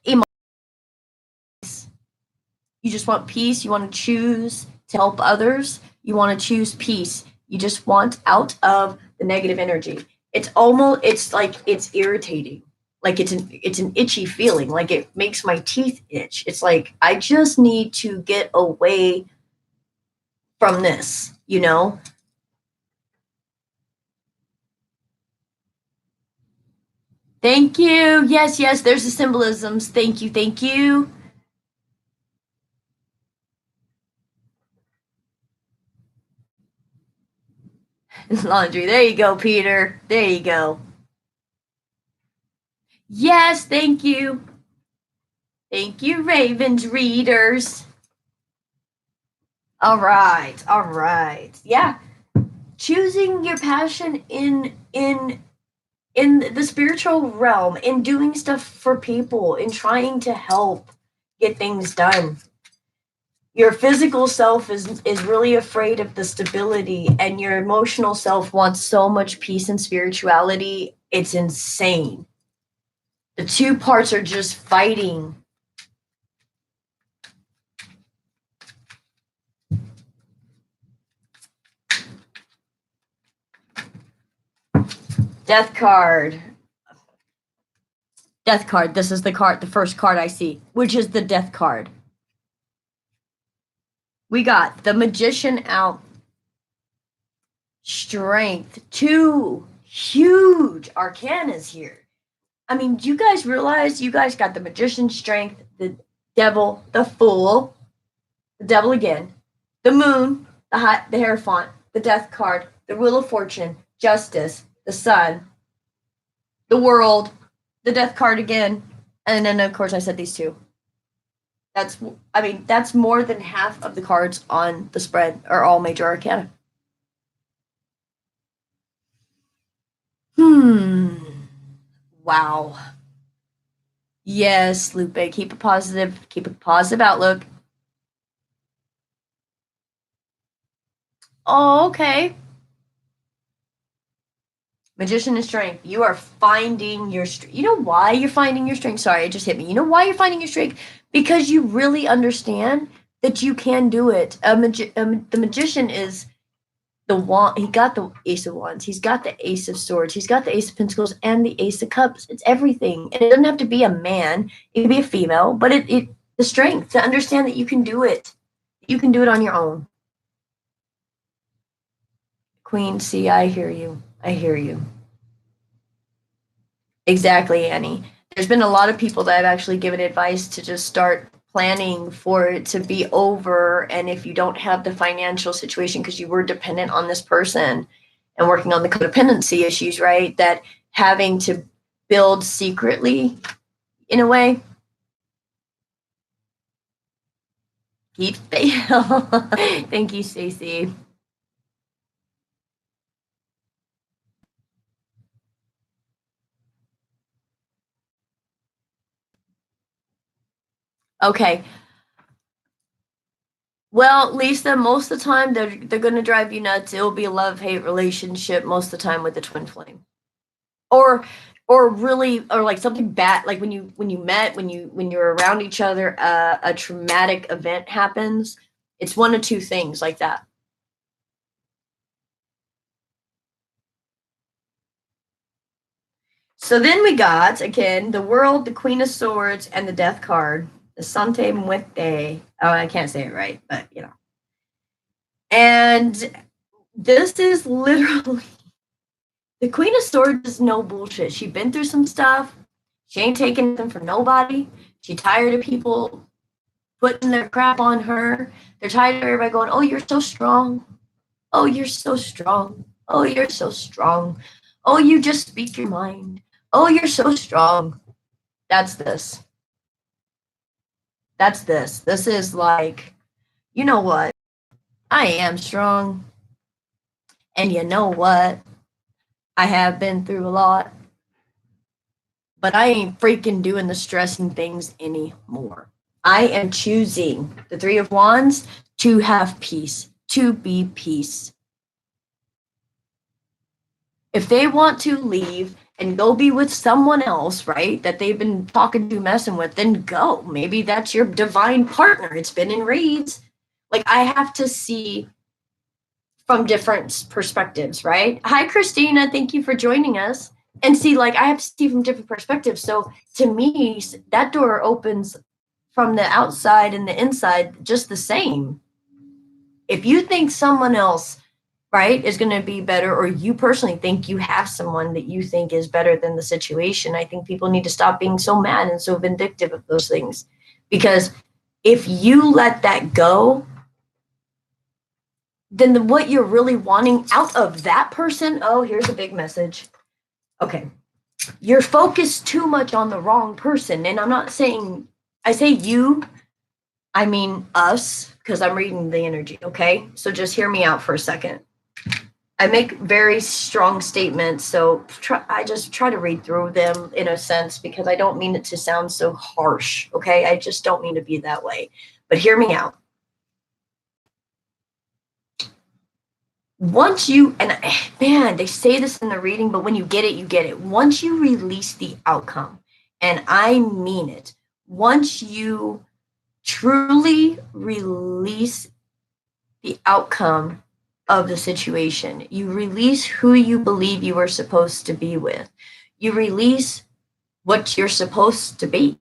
You just want peace. You want to choose to help others. You want to choose peace. You just want out of the negative energy. It's like it's irritating. Like it's an itchy feeling. Like it makes my teeth itch. It's like I just need to get away from this, you know? Thank you. Yes, yes, there's the symbolisms. Thank you, thank you. Laundry. There you go, Peter. There you go. Yes, thank you. Thank you, Ravens readers. All right, all right. Yeah. Choosing your passion in the spiritual realm, in doing stuff for people, in trying to help get things done. Your physical self is really afraid of the stability, and your emotional self wants so much peace and spirituality. It's insane. The two parts are just fighting. Death card. Death card. This is the first card I see, which is the Death card. We got the Magician out. Strength. 2 huge arcanas here. I mean, do you guys realize you guys got the Magician, Strength, the Devil, the Fool, the Devil again, the Moon, the Hierophant, the Death card, the Wheel of Fortune, Justice, the Sun, the World, the Death card again, and then of course I said these two. That's more than half of the cards on the spread are all major arcana. Wow. Yes, Lupe, keep a positive outlook. Oh, okay. Magician and Strength. You are finding your strength. You know why you're finding your strength? Sorry, it just hit me. You know why you're finding your strength? Because you really understand that you can do it. The Magician is the wand. He got the Ace of Wands. He's got the Ace of Swords. He's got the Ace of Pentacles and the Ace of Cups. It's everything. And it doesn't have to be a man. It can be a female. But the strength to understand that you can do it. You can do it on your own. Queen, see, I hear you. I hear you. Exactly, Annie. there's been a lot of people that have actually given advice to just start planning for it to be over. And if you don't have the financial situation because you were dependent on this person and working on the codependency issues, right? That having to build secretly in a way. Keep fail. Thank you, Stacey. Okay. Well, Lisa, most of the time they're gonna drive you nuts. It'll be a love-hate relationship most of the time with the twin flame. Or really, or like something bad, like when you met, when you're around each other, a traumatic event happens. It's one of two things like that. So then we got again the World, the Queen of Swords, and the Death card, the Sante Muerte. Oh, I can't say it right, but you know. And this is literally the Queen of Swords is no bullshit. She's been through some stuff. She ain't taking them from nobody. She tired of people putting their crap on her. They're tired of everybody going, "Oh, you're so strong. Oh, you're so strong. Oh, you're so strong. Oh, you just speak your mind. Oh, you're so strong." That's this. That's this. This is like, you know what? I am strong. And you know what? I have been through a lot. But I ain't freaking doing the stressing things anymore. I am choosing the Three of Wands to have peace, to be peace. If they want to leave and go be with someone else, right, that they've been talking to, messing with, then go. Maybe that's your divine partner. It's been in reads. Like, I have to see from different perspectives, right? Hi, Christina. Thank you for joining us. And see, like, I have to see from different perspectives. So to me, that door opens from the outside and the inside just the same. If you think someone else, right, is going to be better, or you personally think you have someone that you think is better than the situation, I think people need to stop being so mad and so vindictive of those things. Because if you let that go, then what you're really wanting out of that person, oh, here's a big message. Okay. You're focused too much on the wrong person. And I'm not saying, I say you, I mean us, because I'm reading the energy, okay? So just hear me out for a second. I make very strong statements, so I just try to read through them in a sense because I don't mean it to sound so harsh, okay? I just don't mean to be that way. But hear me out. Once you, and man, they say this in the reading, but when you get it, you get it. Once you release the outcome, and I mean it, once you truly release the outcome of the situation, you release who you believe you are supposed to be with, you release what you're supposed to be,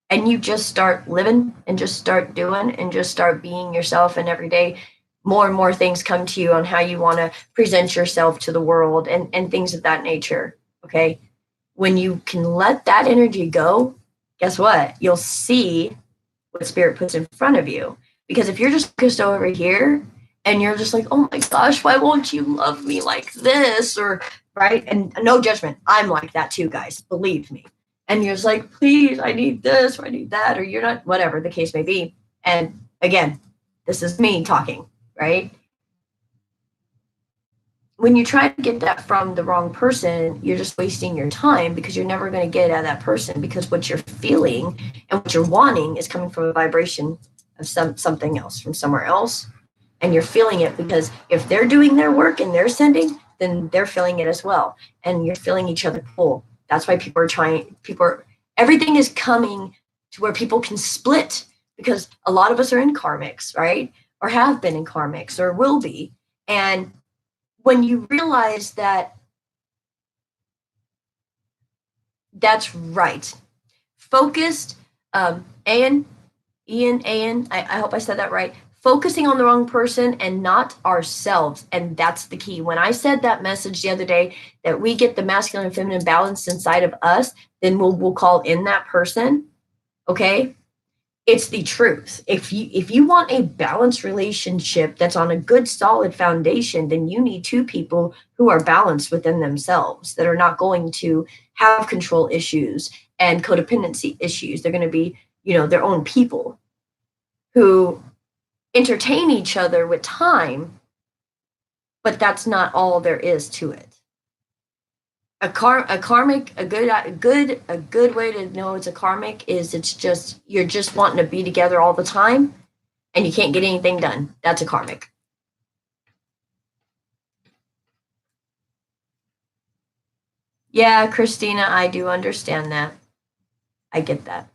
and you just start living and just start doing and just start being yourself. And every day more and more things come to you on how you want to present yourself to the world and things of that nature. Okay. When you can let that energy go, guess what? You'll see what spirit puts in front of you. Because if you're just focused over here and you're just like, oh my gosh, why won't you love me like this? Or, right. And no judgment. I'm like that too, guys. Believe me. And you're just like, please, I need this or I need that, or you're not, whatever the case may be. And again, this is me talking, right? When you try to get that from the wrong person, you're just wasting your time because you're never going to get it out of that person, because what you're feeling and what you're wanting is coming from a vibration of something else, from somewhere else. And you're feeling it because if they're doing their work and they're sending, then they're feeling it as well. And you're feeling each other pull. That's why everything is coming to where people can split, because a lot of us are in karmics, right? Or have been in karmics or will be. And when you realize that that's right, focused, Ian, I hope I said that right. focusing on the wrong person and not ourselves. And that's the key. When I said that message the other day, that we get the masculine and feminine balance inside of us, then we'll call in that person. Okay. It's the truth. If you want a balanced relationship that's on a good, solid foundation, then you need two people who are balanced within themselves, that are not going to have control issues and codependency issues. They're going to be, their own people who entertain each other with time, but that's not all there is to it. A karmic, a good way to know it's a karmic is it's just, you're just wanting to be together all the time and you can't get anything done. That's a karmic. Yeah, Christina, I do understand that. I get that.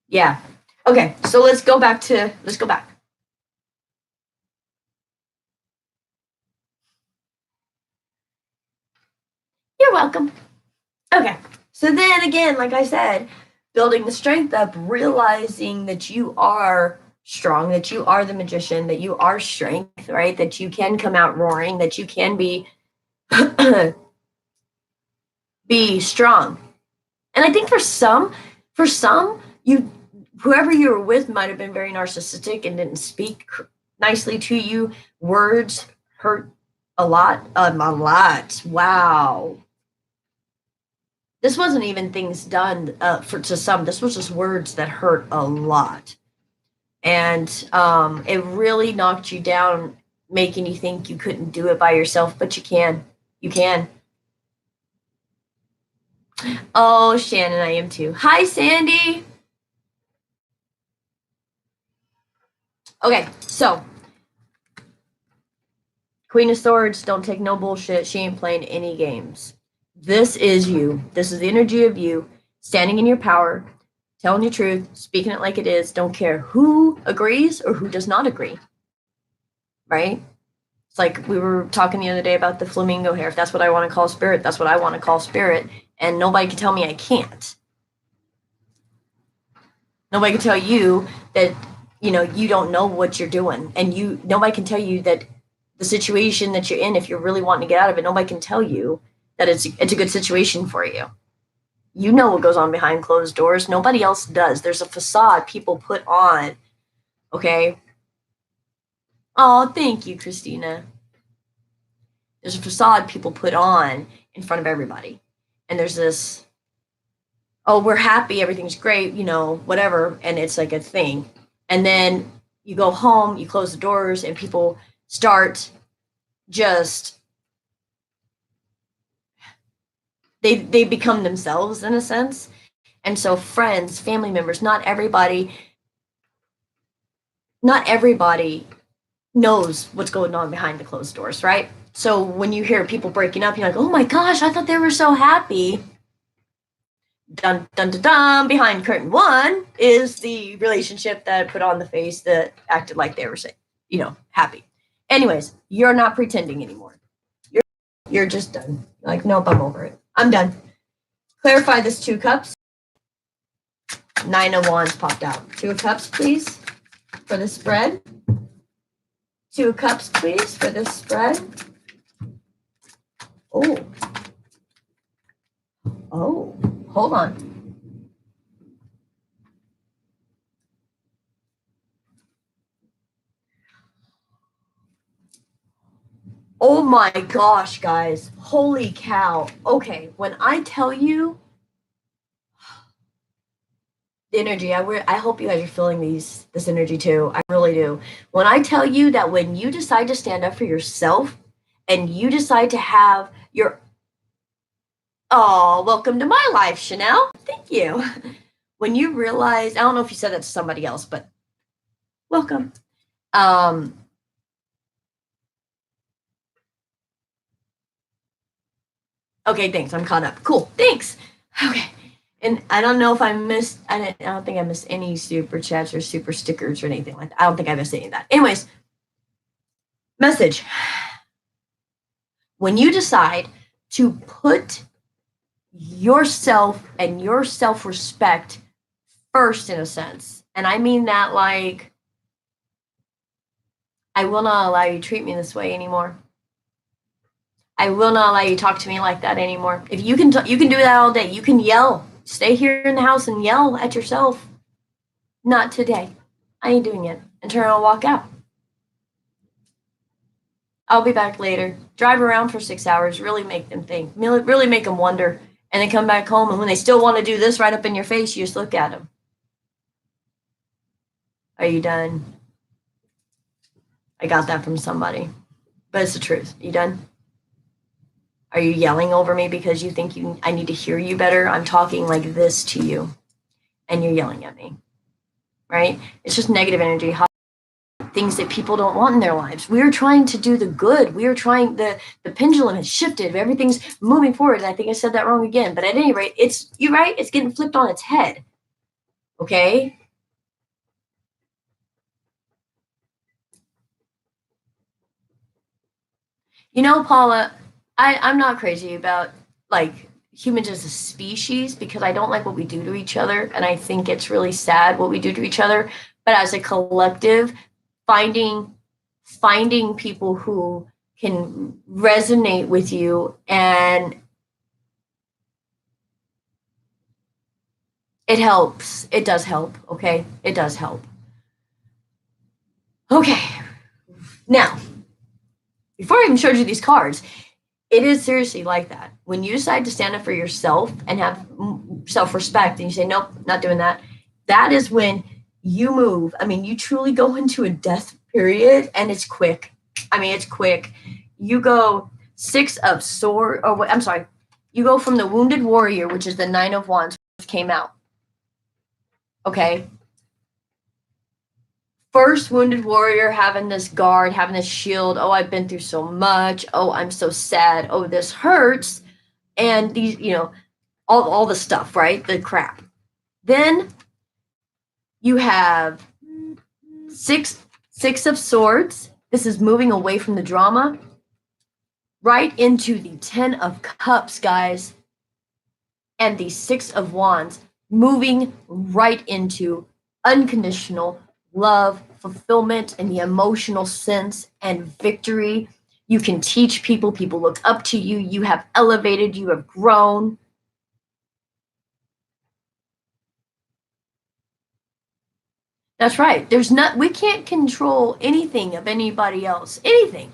Yeah. Okay, so let's go back. You're welcome. Okay, so then again, like I said, building the strength up, realizing that you are strong, that you are the magician, that you are strength, right? That you can come out roaring, that you can be be strong. And I think for some, you, whoever you were with might have been very narcissistic and didn't speak nicely to you. Words hurt a lot. Wow. This wasn't even things done to some. This was just words that hurt a lot. And it really knocked you down, making you think you couldn't do it by yourself, but you can. You can. Oh, Shannon, I am too. Hi, Sandy. Okay, so Queen of Swords, don't take no bullshit. She ain't playing any games. This is you. This is the energy of you standing in your power, telling your truth, speaking it like it is. Don't care who agrees or who does not agree. Right? It's like we were talking the other day about the flamingo hair. If that's what I want to call spirit, that's what I want to call spirit. And nobody can tell me I can't. Nobody can tell you that, you don't know what you're doing. And nobody can tell you that the situation that you're in, if you're really wanting to get out of it, nobody can tell you that it's a good situation for you. You know what goes on behind closed doors. Nobody else does. There's a facade people put on. Okay. Oh, thank you, Christina. There's a facade people put on in front of everybody. And there's this, oh, we're happy, everything's great, whatever. And it's like a thing. And then you go home, you close the doors, and people start just, they become themselves in a sense. And so friends, family members, not everybody knows what's going on behind the closed doors, right? So when you hear people breaking up, you're like, oh my gosh, I thought they were so happy. Dun, dun, dun, dun. Behind curtain one is the relationship that put on the face that acted like they were, happy. Anyways, you're not pretending anymore. You're just done. Like, nope, I'm over it. I'm done. Clarify this 2 cups. 9 of Wands popped out. 2 of Cups, please, for the spread. 2 of Cups, please, for this spread. Oh, hold on. Oh my gosh, guys. Holy cow. Okay, when I tell you the energy, I hope you guys are feeling this energy too. I really do. When I tell you that when you decide to stand up for yourself and you decide to have your, oh, welcome to my life, Chanel. Thank you. When you realize, I don't know if you said that to somebody else, but welcome. Okay, thanks. I'm caught up. Cool. Thanks. Okay. And I don't know if I missed, I don't think I missed any super chats or super stickers or anything like that. I don't think I missed any of that. Anyways, message. When you decide to put yourself and your self-respect first, in a sense, and I mean that like, I will not allow you to treat me this way anymore. I will not allow you to talk to me like that anymore. If you can, you can do that all day. You can yell. Stay here in the house and yell at yourself. Not today. I ain't doing it. And turn around and walk out. I'll be back later. Drive around for 6 hours. Really make them think. Really make them wonder. And then come back home. And when they still want to do this right up in your face, you just look at them. Are you done? I got that from somebody. But it's the truth. You done? Are you yelling over me because you think I need to hear you better? I'm talking like this to you, and you're yelling at me, right? It's just negative energy, things that people don't want in their lives. We're trying to do the good. We are trying, the pendulum has shifted. Everything's moving forward. And I think I said that wrong again. But at any rate, you're right. It's getting flipped on its head, okay? You know, Paula, I'm not crazy about like humans as a species because I don't like what we do to each other. And I think it's really sad what we do to each other. But as a collective, finding people who can resonate with you, and it helps. It does help, okay? It does help. Okay. Now, before I even showed you these cards, it is seriously like that. When you decide to stand up for yourself and have self-respect and you say, nope, not doing that, that is when you move. I mean, you truly go into a death period, and it's quick. I mean, it's quick. You go Six of Swords, or I'm sorry, you go from the Wounded Warrior, which is the Nine of Wands, which came out. Okay. First Wounded Warrior, having this guard, having this shield. Oh, I've been through so much. Oh, I'm so sad. Oh, this hurts. And these, you know, all the stuff, right? The crap. Then you have Six of Swords. This is moving away from the drama. Right into the 10 of Cups, guys. And the 6 of Wands. Moving right into unconditional love, fulfillment, and the emotional sense and victory. You can teach people. People look up to you. You have elevated. You have grown. That's right. We can't control anything of anybody else. Anything.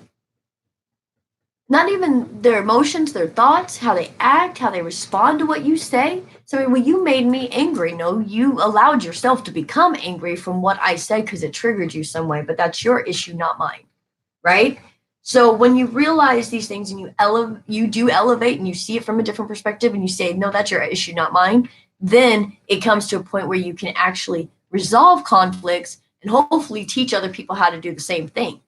Not even their emotions, their thoughts, how they act, how they respond to what you say. So when you made me angry, no, you allowed yourself to become angry from what I said because it triggered you some way, but that's your issue, not mine, right? So when you realize these things and you do elevate and you see it from a different perspective and you say, no, that's your issue, not mine, then it comes to a point where you can actually resolve conflicts and hopefully teach other people how to do the same thing.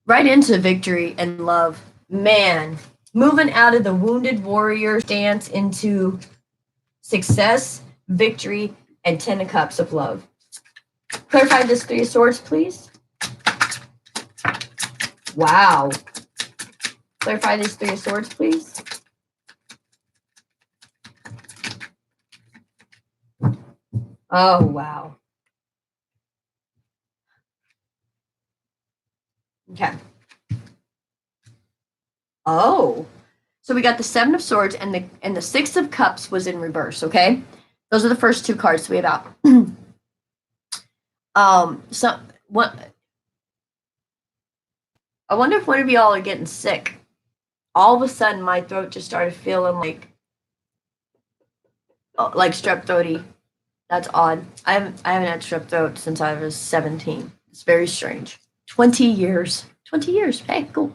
Right into victory and love. Man, moving out of the Wounded Warrior stance into success, victory, and 10 of Cups of love. Clarify this 3 of Swords, please. Wow. Clarify this 3 of Swords, please. Oh, wow. Okay. Oh, so we got the 7 of Swords and the 6 of Cups was in reverse. Okay, those are the first 2 cards we have out. So what? I wonder if one of y'all are getting sick. All of a sudden, my throat just started feeling like strep throaty. That's odd. I haven't had strep throat since I was 17. It's very strange. 20 years. 20 years. Hey, cool.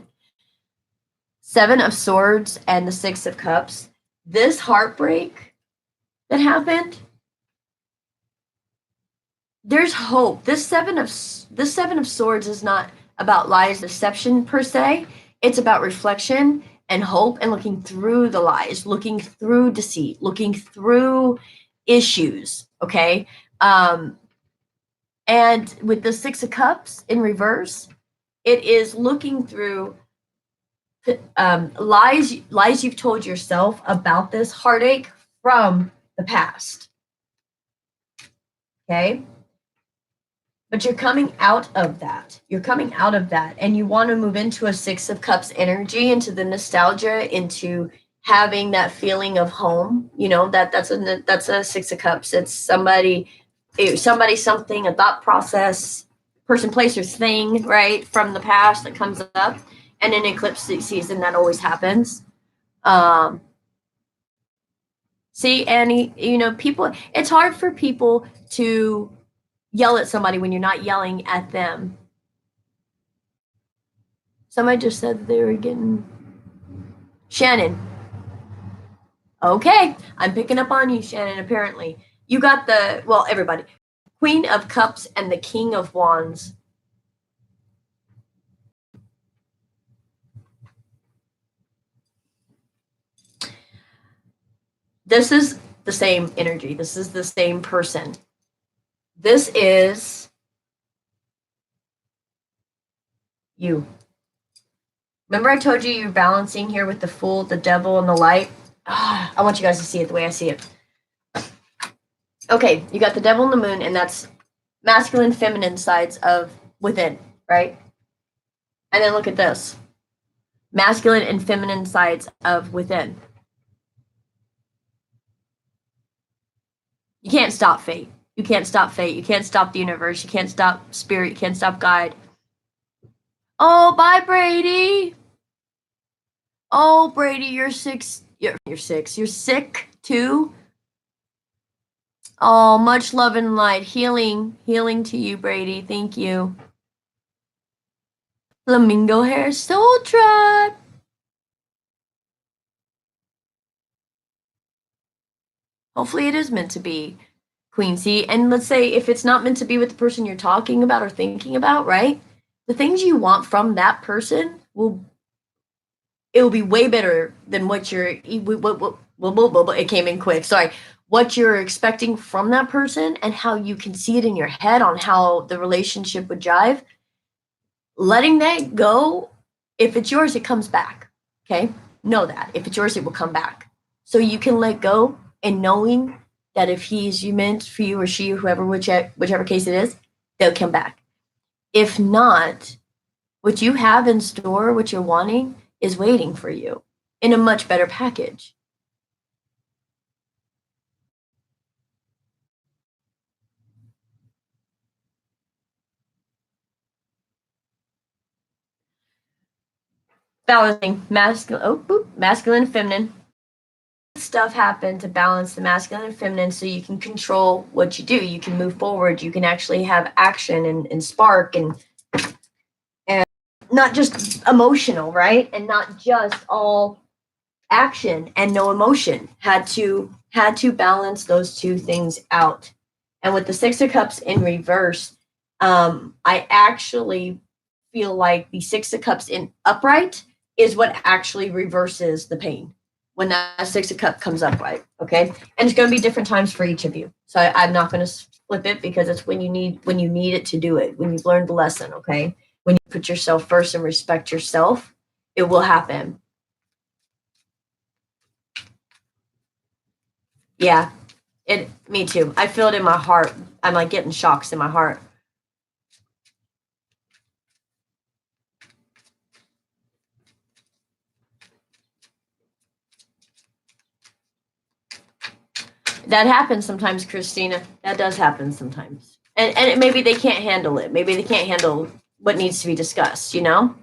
7 of Swords and the 6 of Cups. This heartbreak that happened, there's hope. This 7 of Swords is not about lies, deception per se. It's about reflection and hope and looking through the lies, looking through deceit, looking through issues. Okay. And with the 6 of Cups in reverse, It is looking through lies you've told yourself about this heartache from the past. Okay? But you're coming out of that. You're coming out of that. And you want to move into a Six of Cups energy, into the nostalgia, into having that feeling of home. You know, that's a Six of Cups. It's somebody, something, a thought process, person, place, or thing, right, from the past that comes up. And in eclipse season, that always happens. See, Annie, you know, people, it's hard for people to yell at somebody when you're not yelling at them. Somebody just said they were getting Shannon. Okay, I'm picking up on you, Shannon. Apparently, you got the, well, everybody, Queen of Cups and the King of Wands. This is the same energy. This is the same person. This is you. Remember I told you you're balancing here with the Fool, the Devil, and the Light? I want you guys to see it the way I see it. Okay, you got the Devil and the Moon, and that's masculine, feminine sides of within, right? And then look at this. Masculine and feminine sides of within. You can't stop fate. You can't stop fate. You can't stop the universe. You can't stop spirit. You can't stop God. Oh, bye, Brady. Oh, Brady, you're six. You're six. You're sick too. Oh, much love and light. Healing to you, Brady. Thank you. Flamingo Hair Soul Tribe. Hopefully it is meant to be, Queen C. And let's say if it's not meant to be with the person you're talking about or thinking about, right? The things you want from that person will be way better than what you're it came in quick. Sorry. What you're expecting from that person and how you can see it in your head on how the relationship would jive. Letting that go, if it's yours, it comes back. Okay? Know that. If it's yours, it will come back. So you can let go, and knowing that if he's you meant for you or she or whoever, whichever case it is, they'll come back. If not, what you have in store, what you're wanting, is waiting for you in a much better package. Balancing masculine, feminine. Stuff happen to balance the masculine and feminine so you can control what you do. You can move forward. You can actually have action and spark and not just emotional, right? And not just all action and no emotion. Had to balance those two things out. And with the Six of Cups in reverse, I actually feel like the Six of Cups in upright is what actually reverses the pain when that Six of Cups comes upright. Okay, and it's going to be different times for each of you. So I'm not going to flip it because it's when you need it to do it. When you've learned the lesson. Okay, when you put yourself first and respect yourself, it will happen. Yeah, me too. I feel it in my heart. I'm like getting shocks in my heart. That happens sometimes, Christina. That does happen sometimes. And maybe they can't handle it. Maybe they can't handle what needs to be discussed, you know?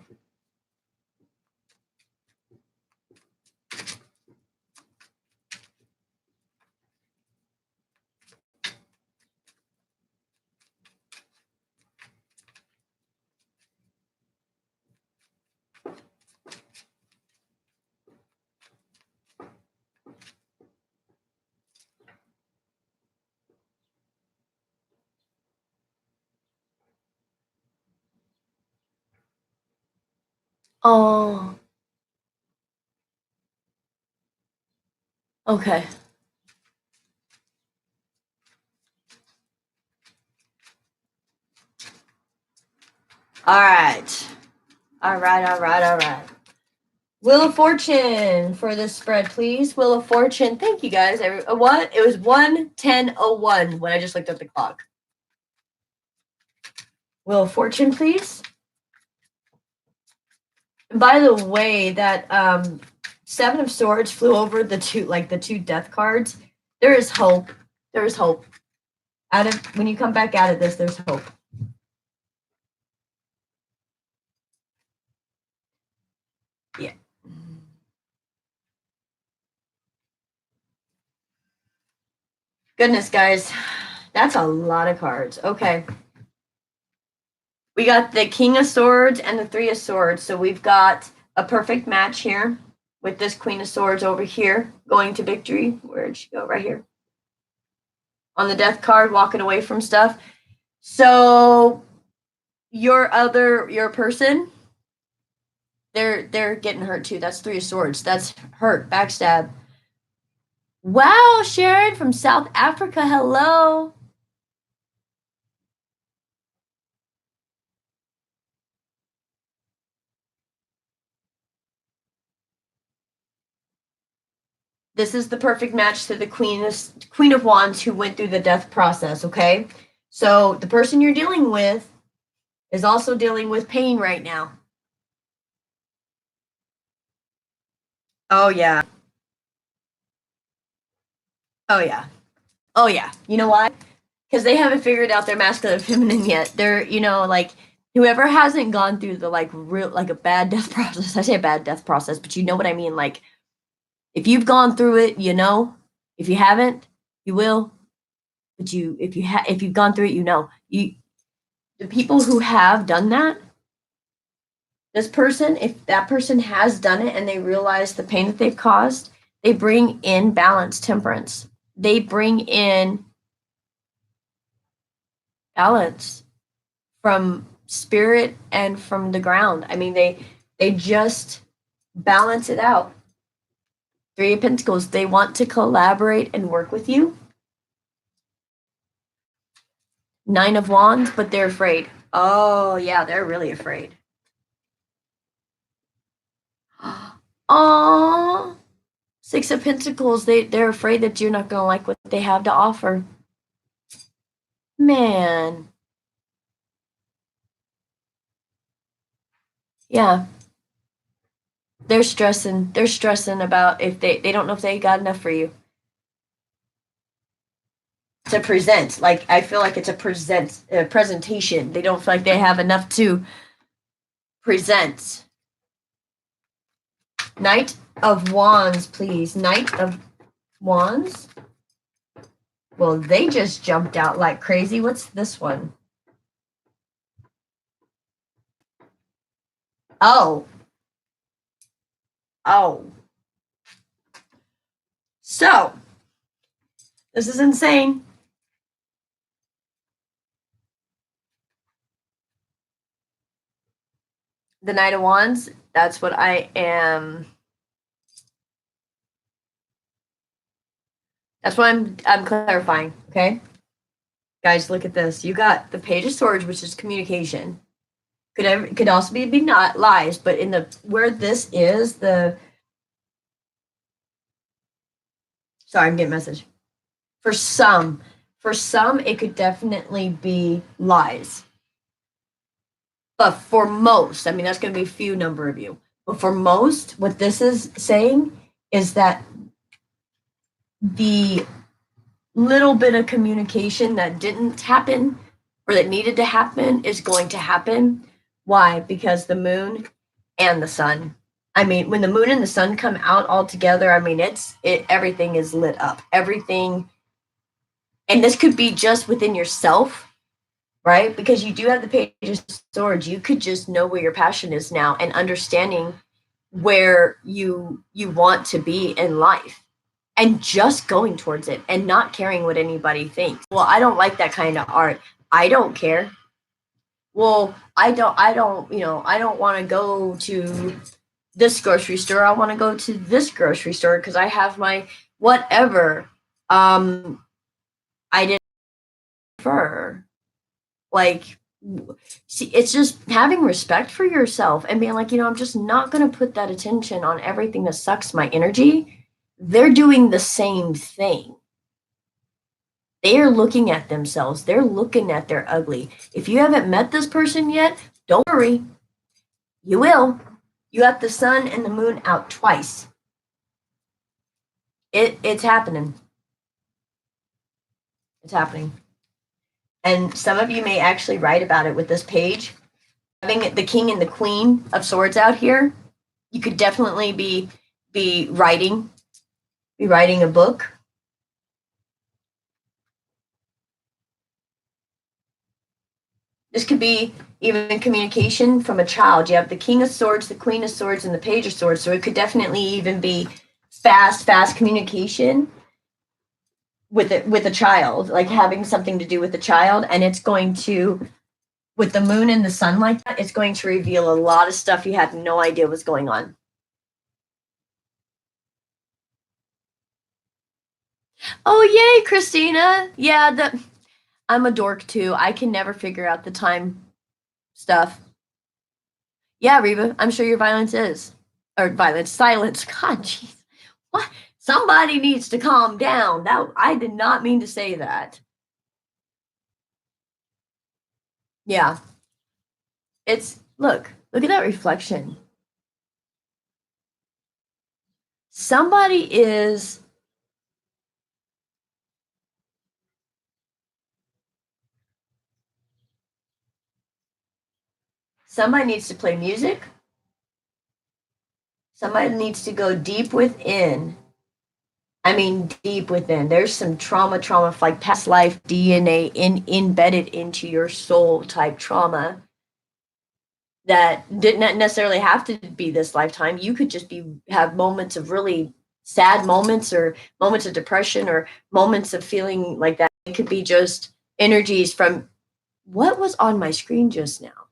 Oh. Okay. All right. All right. Wheel of Fortune for this spread, please. Wheel of Fortune. Thank you, guys. What? It was 1:10:01 when I just looked at the clock. Wheel of Fortune, please. And by the way, that Seven of Swords flew over the two death cards. There is hope. There is hope. When you come back out of this, there's hope. Yeah. Goodness, guys. That's a lot of cards. Okay. We got the King of Swords and the Three of Swords. So we've got a perfect match here with this Queen of Swords over here going to victory. Where'd she go? Right here. On the death card, walking away from stuff. So your person, they're getting hurt too. That's Three of Swords. That's hurt, backstab. Wow, Sharon from South Africa. Hello. This is the perfect match to the Queen of Wands who went through the death process, okay? So the person you're dealing with is also dealing with pain right now. Oh, yeah. Oh, yeah. Oh, yeah. You know why? Because they haven't figured out their masculine and feminine yet. They're, whoever hasn't gone through the, a bad death process, I say a bad death process, but you know what I mean? Like, if you've gone through it, you know. If you haven't, you will. But if you've gone through it, the people who have done that, if that person has done it and they realize the pain that they've caused, they bring in balance, temperance. They bring in balance from spirit and from the ground. I mean, they just balance it out. Three of Pentacles, they want to collaborate and work with you. Nine of Wands, but they're afraid. Oh, yeah, they're really afraid. Oh, Six of Pentacles, they're afraid that you're not going to like what they have to offer. Man. Yeah. They're stressing about if they don't know if they got enough for you. To present. Like, I feel like it's a presentation. They don't feel like they have enough to present. Knight of Wands, please. Knight of Wands. Well, they just jumped out like crazy. What's this one? Oh. So, this is insane. The Knight of Wands, that's what I am. That's what I'm clarifying, okay? Guys, look at this. You got the Page of Swords, which is communication. Could also be not lies, but in the where this is the. Sorry, I'm getting a message. For some, it could definitely be lies. But for most, I mean, that's going to be a few number of you. But for most, what this is saying is that the little bit of communication that didn't happen or that needed to happen is going to happen. Why? Because the moon and the sun. I mean, when the moon and the sun come out all together, I mean, everything is lit up. Everything, and this could be just within yourself, right? Because you do have the Page of Swords. You could just know where your passion is now and understanding where you want to be in life. And just going towards it and not caring what anybody thinks. Well, I don't like that kind of art. I don't care. Well, I don't want to go to this grocery store. I want to go to this grocery store because I have my whatever. I didn't prefer. Like, See, it's just having respect for yourself and being like, I'm just not going to put that attention on everything that sucks my energy. They're doing the same thing. They are looking at themselves. They're looking at their ugly. If you haven't met this person yet, don't worry. You will. You got the sun and the moon out twice. It's happening. It's happening. And some of you may actually write about it with this page. Having the king and the queen of swords out here, you could definitely be writing a book. This could be even communication from a child. You have the king of swords, the queen of swords, and the page of swords. So it could definitely even be fast communication with a child, like having something to do with a child. And it's going to, with the moon and the sun like that, it's going to reveal a lot of stuff you had no idea was going on. Oh, yay, Christina. Yeah, I'm a dork too. I can never figure out the time stuff. Yeah, Reba, I'm sure your silence. God, jeez. What? Somebody needs to calm down. That I did not mean to say that. Yeah. Look at that reflection. Somebody needs to play music. Somebody needs to go deep within. I mean, deep within. There's some trauma, like past life DNA embedded into your soul type trauma that didn't necessarily have to be this lifetime. You could just have moments of really sad moments or moments of depression or moments of feeling like that. It could be just energies from what was on my screen just now.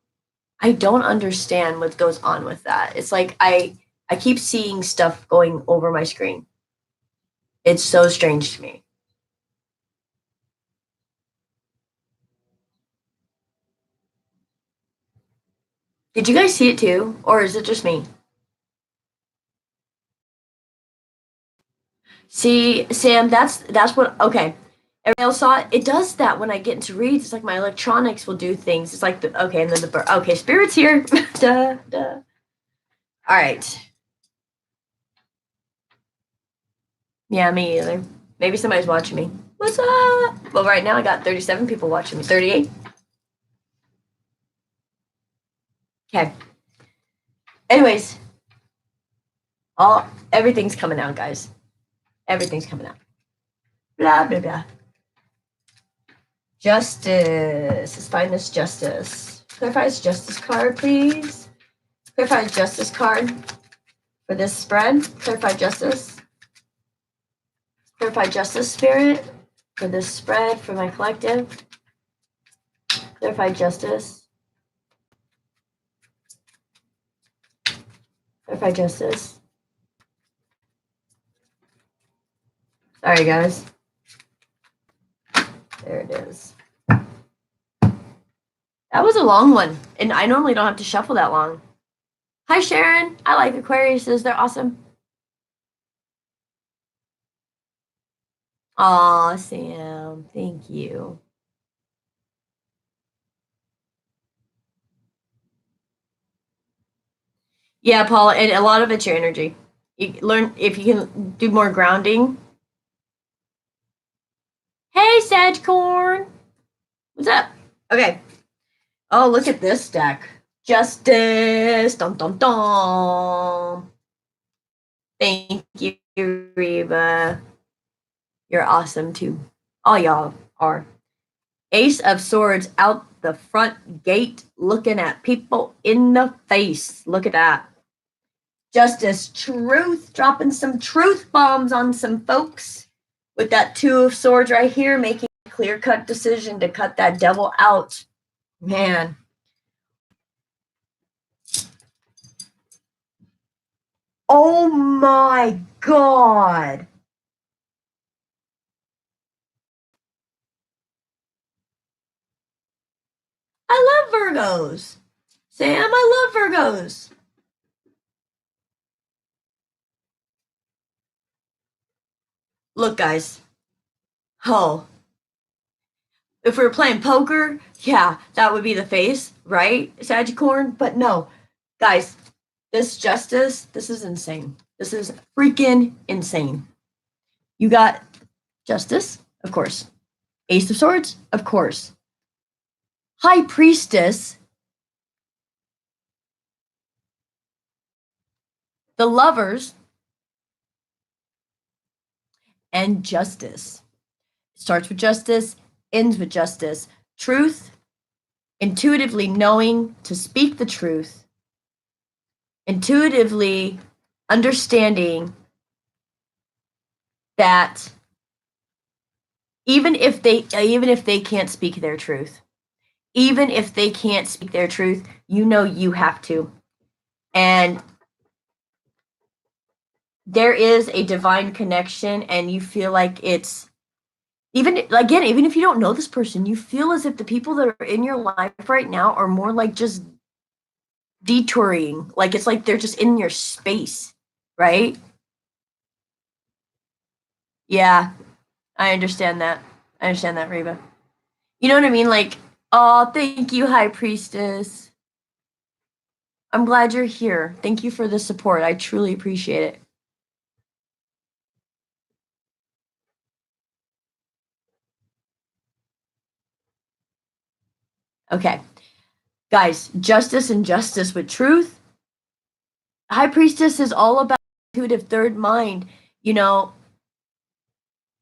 I don't understand what goes on with that. It's like I keep seeing stuff going over my screen. It's so strange to me. Did you guys see it too? Or is it just me? See, Sam, that's what okay. Everybody else saw it. It does that when I get into reads. It's like my electronics will do things. It's like okay, and then okay, spirit's here. Duh. All right. Yeah, me either. Maybe somebody's watching me. What's up? Well, right now I got 37 people watching me. 38. Okay. Anyways, everything's coming out, guys. Everything's coming out. Blah blah blah. Justice. Let's find this justice. Clarifies justice card, please. Clarifies justice card for this spread. Clarify justice. Clarify justice spirit for this spread for my collective. Clarify justice. Clarify justice. Sorry, guys. There it is. That was a long one, and I normally don't have to shuffle that long. Hi, Sharon. I like Aquariuses. They're awesome. Aw, Sam. Thank you. Yeah, Paul, and a lot of it's your energy. You learn if you can do more grounding. Hey, Sagcorn. What's up? Okay. Oh, look at this deck. Justice. Dum dum dum. Thank you, Reba. You're awesome too. All y'all are. Ace of Swords out the front gate, looking at people in the face. Look at that. Justice, truth, dropping some truth bombs on some folks with that Two of Swords right here, making a clear-cut decision to cut that devil out. Man. Oh my God. I Virgos. Sam, I love Virgos. Look, guys. Oh, if we were playing poker, yeah, that would be the face, right, Sagicorn? But no, guys, this justice, this is insane. This is freaking insane. You got justice, of course. Ace of Swords, of course. High Priestess, the Lovers, and Justice. Starts with justice, ends with justice. Truth, intuitively knowing to speak the truth, intuitively understanding that even if they can't speak their truth, even if they can't speak their truth, you know you have to. And there is a divine connection, and you feel like it's even if you don't know this person, you feel as if the people that are in your life right now are more like just detouring. Like it's like they're just in your space, right? Yeah, I understand that. I understand that, Reba. You know what I mean? Like, oh, thank you, High Priestess. I'm glad you're here. Thank you for the support. I truly appreciate it. Okay. Guys, justice and justice with truth. High Priestess is all about intuitive third mind, you know,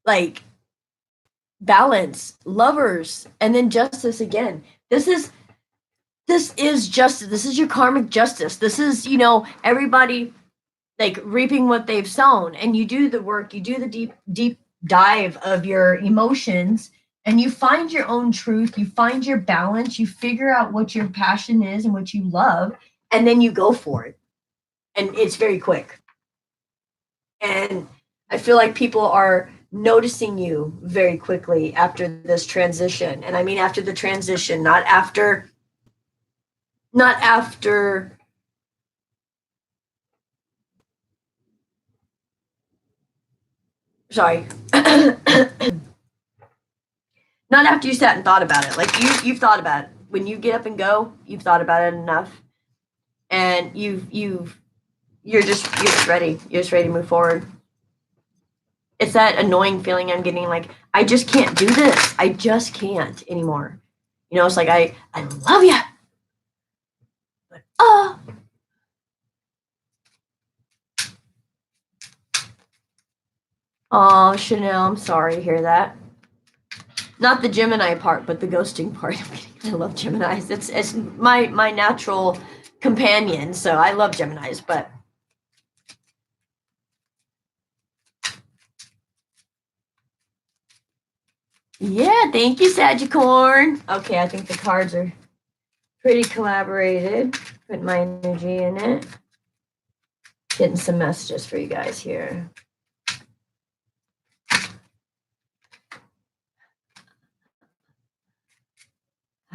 like balance, lovers, and then justice again. This is justice. This is your karmic justice. This is, everybody like reaping what they've sown, and you do the work, you do the deep dive of your emotions, and you find your own truth, you find your balance, you figure out what your passion is and what you love, and then you go for it. And it's very quick. And I feel like people are noticing you very quickly after this transition. And I mean after the transition, not after sorry. Not after you sat and thought about it. Like you've thought about it. When you get up and go, you've thought about it enough. And you're just ready. You're just ready to move forward. It's that annoying feeling I'm getting, like I just can't do this. I just can't anymore. It's like I love you. But oh, Chanel, I'm sorry to hear that. Not the Gemini part, but the ghosting part. I love Geminis. It's my natural companion, so I love Geminis, but yeah, thank you, Sagicorn. Okay, I think the cards are pretty collaborated. Put my energy in it. Getting some messages for you guys here.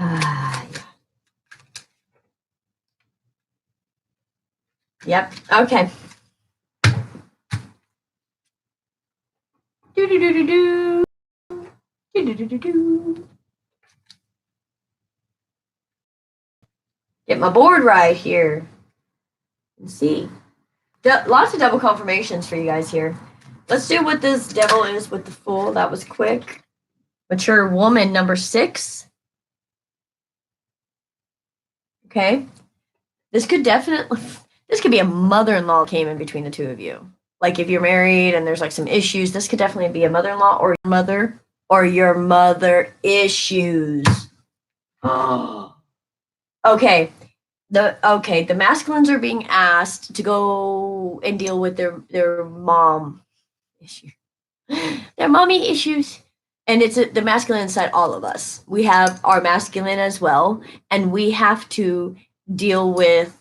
Yeah. Yep. Okay. Do do do do do. Do do do do do. Get my board right here. Let's see. Lots of double confirmations for you guys here. Let's do what this devil is with the Fool. That was quick. Mature woman, number 6. Okay. This could be a mother-in-law came in between the two of you. Like if you're married and there's like some issues, this could definitely be a mother-in-law or your mother issues. Oh. Okay. The masculines are being asked to go and deal with their mom issue. Their mommy issues. And it's the masculine inside all of us. We have our masculine as well, and we have to deal with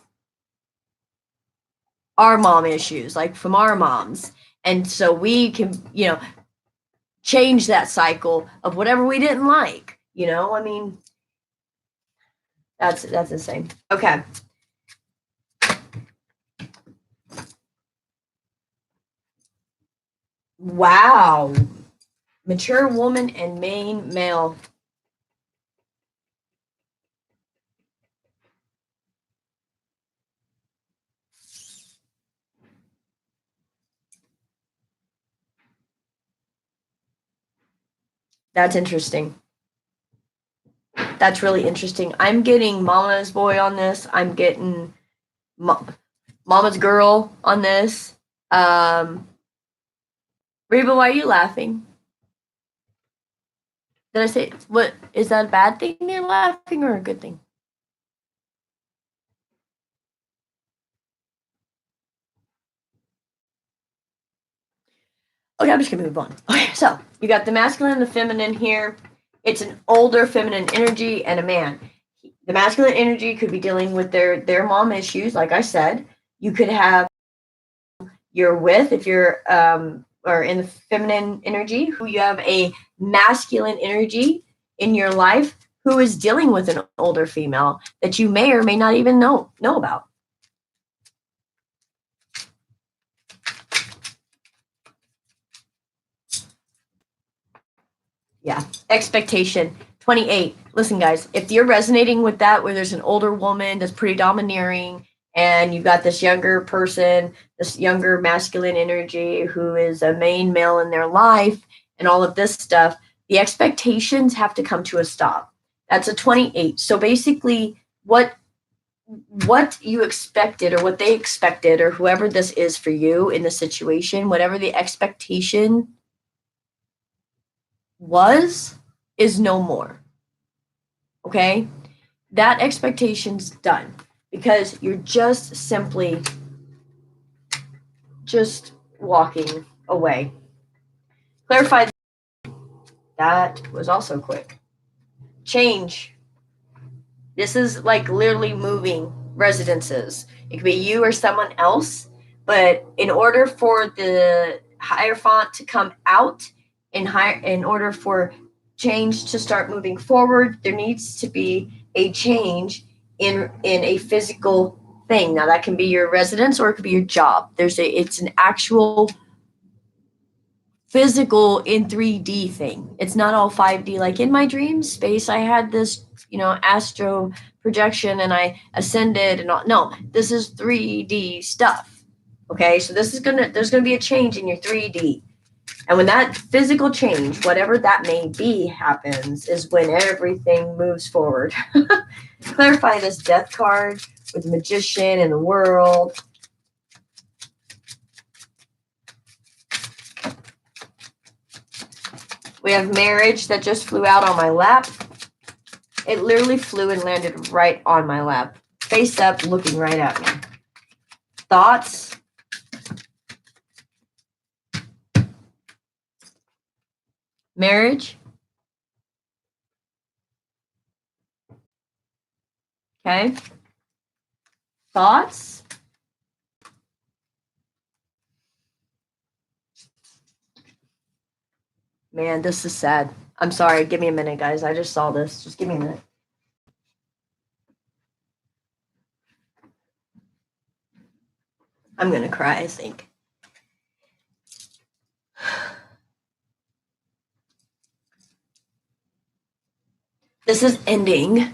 our mom issues, like from our moms. And so we can, change that cycle of whatever we didn't like. I mean, That's insane. Okay. Wow. Mature woman and main male. That's interesting. That's really interesting. I'm getting Mama's boy on this. I'm getting Mama's girl on this. Reba, why are you laughing? Did I say, what, is that a bad thing you're laughing or a good thing? Okay, I'm just gonna move on. Okay, so you got the masculine and the feminine here. It's an older feminine energy and a man. The masculine energy could be dealing with their mom issues, like I said. You could have you're with, if you're or in the feminine energy, who you have a masculine energy in your life who is dealing with an older female that you may or may not even know about. Yeah. Expectation. 28. Listen, guys, if you're resonating with that, where there's an older woman that's pretty domineering, and you've got this younger person, this younger masculine energy who is a main male in their life, and all of this stuff, the expectations have to come to a stop. That's a 28. So basically, what you expected, or what they expected, or whoever this is for you in the situation, whatever the expectation was, is no more. Okay? That expectation's done, because you're just simply just walking away. Clarify. That was also quick. Change. This is like literally moving residences. It could be you or someone else, but in order for the Hierophant to come out, in order for change to start moving forward, there needs to be a change in a physical thing. Now that can be your residence, or it could be your job. It's an actual physical in 3D thing. It's not all 5D. Like in my dream space, I had this, astro projection, and I ascended and all. No, this is 3D stuff. Okay, so there's gonna be a change in your 3D. And when that physical change, whatever that may be, happens, is when everything moves forward. Clarify this death card with the Magician and the World. We have Marriage that just flew out on my lap. It literally flew and landed right on my lap, face up, looking right at me. Thoughts. Marriage. Okay. Thoughts. Man, this is sad. I'm sorry. Give me a minute, guys. I just saw this. Just give me a minute. I'm going to cry, I think. This is ending.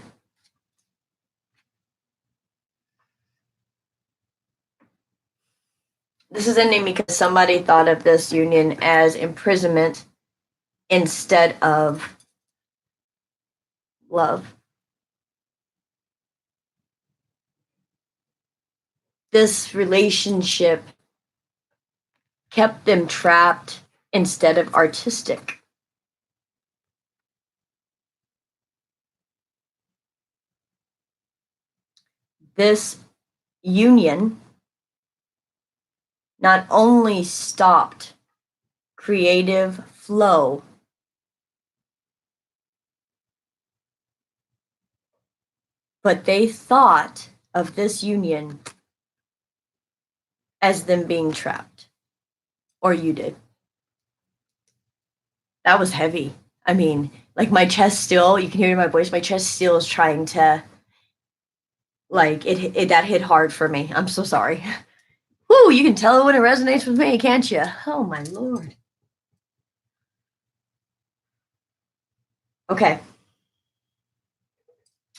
This is ending because somebody thought of this union as imprisonment instead of love. This relationship kept them trapped instead of artistic. This union not only stopped creative flow, but they thought of this union as them being trapped. Or you did. That was heavy. I mean, like my chest still, you can hear in my voice, my chest still is trying to like it that hit hard for me. I'm so sorry. Whoo, you can tell when it resonates with me, can't you? Oh my Lord. Okay.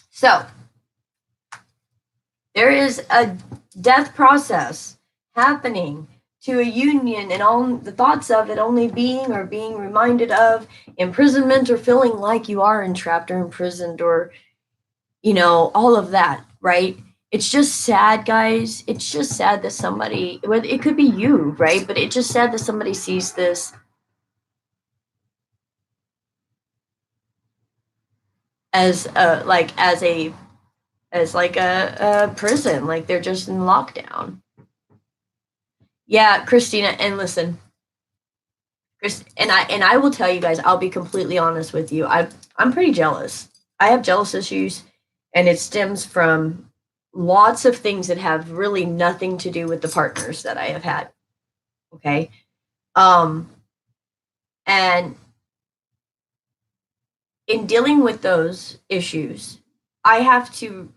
So there is a death process happening to a union, and all the thoughts of it only being or being reminded of imprisonment or feeling like you are entrapped or imprisoned or, all of that, right? It's just sad, guys. It's just sad that somebody, it could be you, right? But it's just sad that somebody sees this as a prison, like they're just in lockdown. Yeah, Christina, and listen, Chris, and I will tell you guys, I'll be completely honest with you. I'm pretty jealous. I have jealous issues, and it stems from lots of things that have really nothing to do with the partners that I have had. Okay. Um, and in dealing with those issues, I have to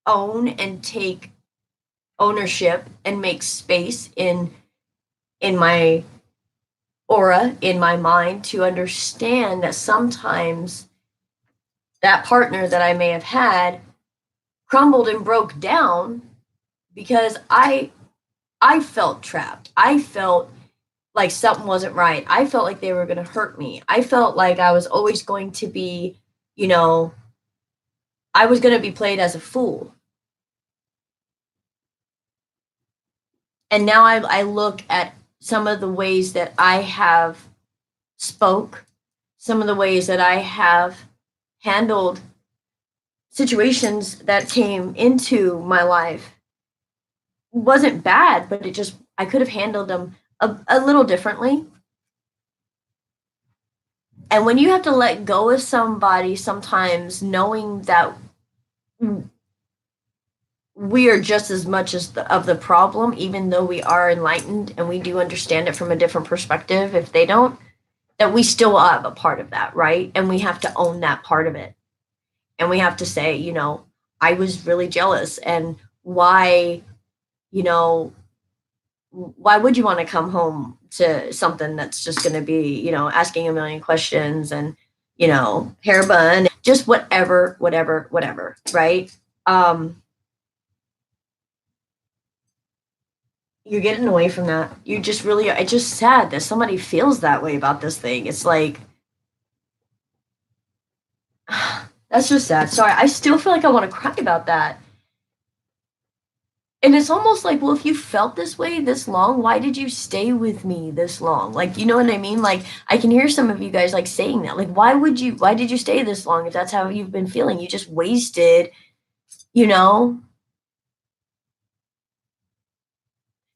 own and take ownership and make space in my aura, in my mind, to understand that sometimes that partner that I may have had crumbled and broke down because I felt trapped. I felt like something wasn't right. I felt like they were going to hurt me. I felt like I was always going to be, you know, I was going to be played as a fool. And now I look at some of the ways that I have spoke, some of the ways that I have handled situations that came into my life wasn't bad, but I could have handled them a little differently. And when you have to let go of somebody, sometimes knowing that we are just as much of the problem, even though we are enlightened and we do understand it from a different perspective, if they don't, that we still have a part of that, right? And we have to own that part of it. And we have to say, I was really jealous, and why, you know, why would you want to come home to something that's just going to be, asking a million questions and, hair bun, just whatever, right? You're getting away from that. You just really are. It's just sad that somebody feels that way about this thing. It's like, that's just sad. Sorry, I still feel like I want to cry about that. And it's almost like, well, if you felt this way this long, why did you stay with me this long? Like, you know what I mean? Like, I can hear some of you guys like saying that. Like, why did you stay this long if that's how you've been feeling? You just wasted, you know?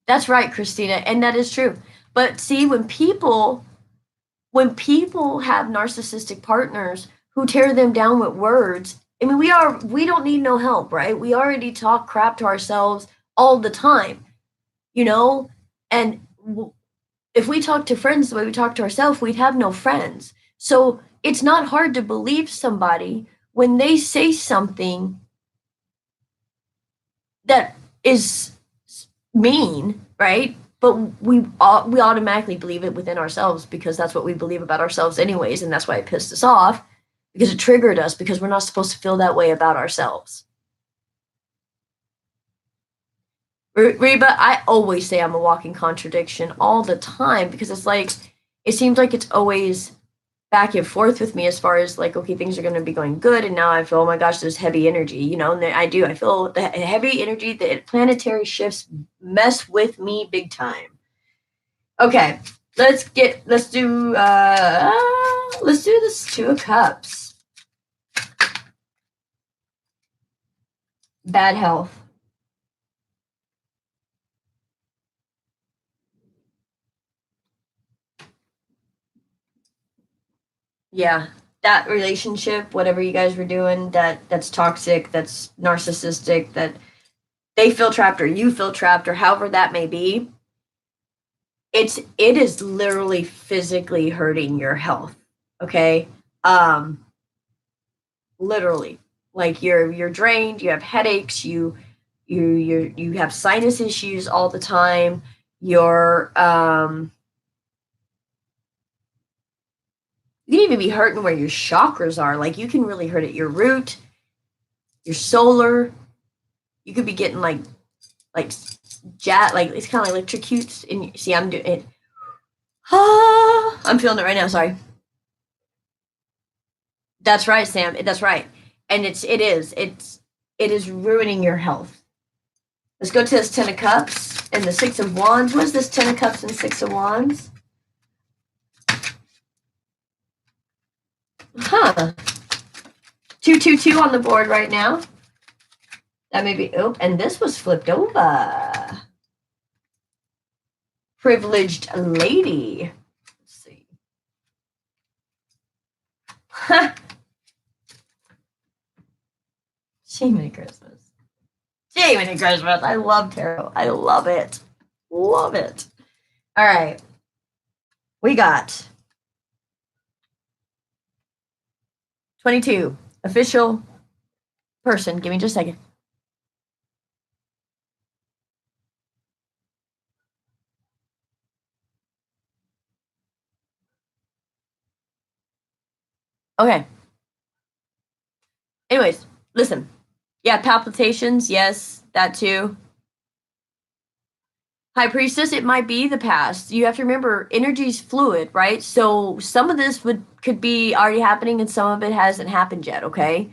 That's right, Christina. And that is true. But see, when people have narcissistic partners who tear them down with words, I mean, we don't need no help, right? We already talk crap to ourselves all the time, you know? And if we talk to friends the way we talk to ourselves, we'd have no friends. So it's not hard to believe somebody when they say something that is mean, right? But we automatically believe it within ourselves because that's what we believe about ourselves anyways, and that's why it pissed us off, because it triggered us, because we're not supposed to feel that way about ourselves. Reba, I always say I'm a walking contradiction all the time, because it's like, it seems like it's always back and forth with me as far as like, okay, things are going to be going good, and now I feel, oh my gosh, there's heavy energy, and I feel the heavy energy, the planetary shifts mess with me big time. Okay, let's do this Two of Cups. Bad health. Yeah, that relationship, whatever you guys were doing, that's toxic, that's narcissistic, that they feel trapped or you feel trapped or however that may be. It is literally physically hurting your health. Okay, literally. Like you're drained, you have headaches, you have sinus issues all the time. You're you can even be hurting where your chakras are. Like you can really hurt at your root, your solar. You could be getting like like it's kind of like electrocutes. And see, I'm doing it. Ah, I'm feeling it right now. Sorry. That's right, Sam. That's right. And it is ruining your health. Let's go to this Ten of Cups and the Six of Wands. What is this Ten of Cups and Six of Wands? Huh. 222 on the board right now. That may be, oh, and this was flipped over. Privileged lady. Let's see. Jiminy Christmas. Jiminy Christmas. I love tarot. I love it. Love it. All right. We got 22. Official person. Give me just a second. Okay. Anyways, listen. Yeah, palpitations. Yes, that too. High Priestess, it might be the past. You have to remember, energy's fluid, right? So some of this could be already happening and some of it hasn't happened yet, okay?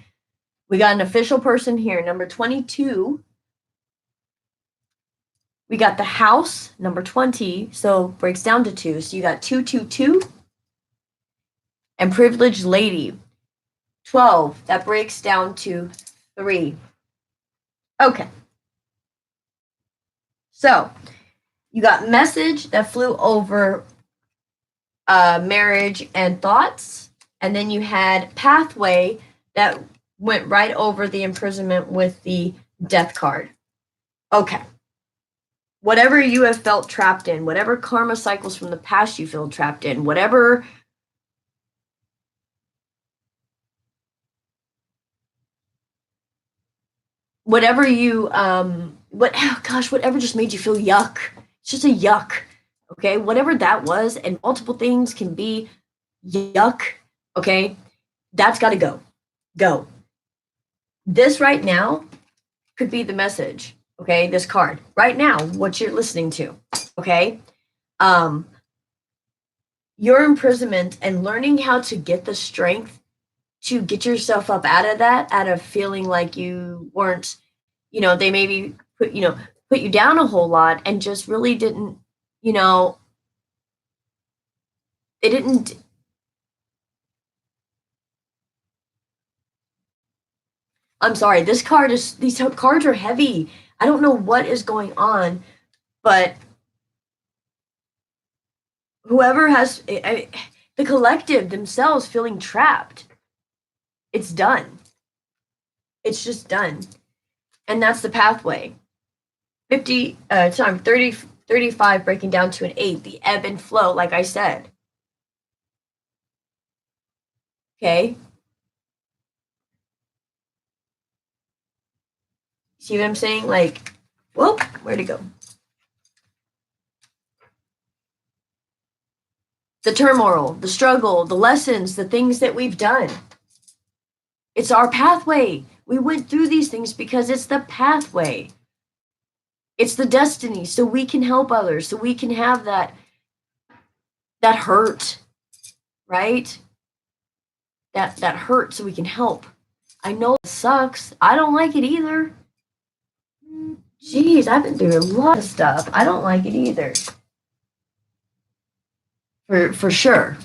We got an official person here, number 22. We got the house, number 20, so breaks down to 2. So you got 222. And privileged lady, 12. That breaks down to 3. Okay. So you got message that flew over marriage and thoughts. And then you had pathway that went right over the imprisonment with the death card. Okay. Whatever you have felt trapped in, whatever karma cycles from the past you feel trapped in, whatever you whatever just made you feel yuck. It's just a yuck. Okay? Whatever that was, and multiple things can be yuck. Okay? That's got to go. Go. This right now could be the message. Okay? This card. Right now, what you're listening to. Okay? Your imprisonment and learning how to get the strength to get yourself up out of that, out of feeling like you weren't, they maybe put you down a whole lot and just really didn't, it didn't. I'm sorry, these cards are heavy. I don't know what is going on, but whoever has, the collective themselves feeling trapped, it's done. It's just done. And that's the pathway. 35 breaking down to an 8, the ebb and flow, like I said. Okay? See what I'm saying? Like, whoop, where'd it go? The turmoil, the struggle, the lessons, the things that we've done. It's our pathway. We went through these things because it's the pathway. It's the destiny, so we can help others, so we can have that hurt, right? That hurt, so we can help. I know it sucks. I don't like it either. Jeez, I've been through a lot of stuff. I don't like it either. For sure.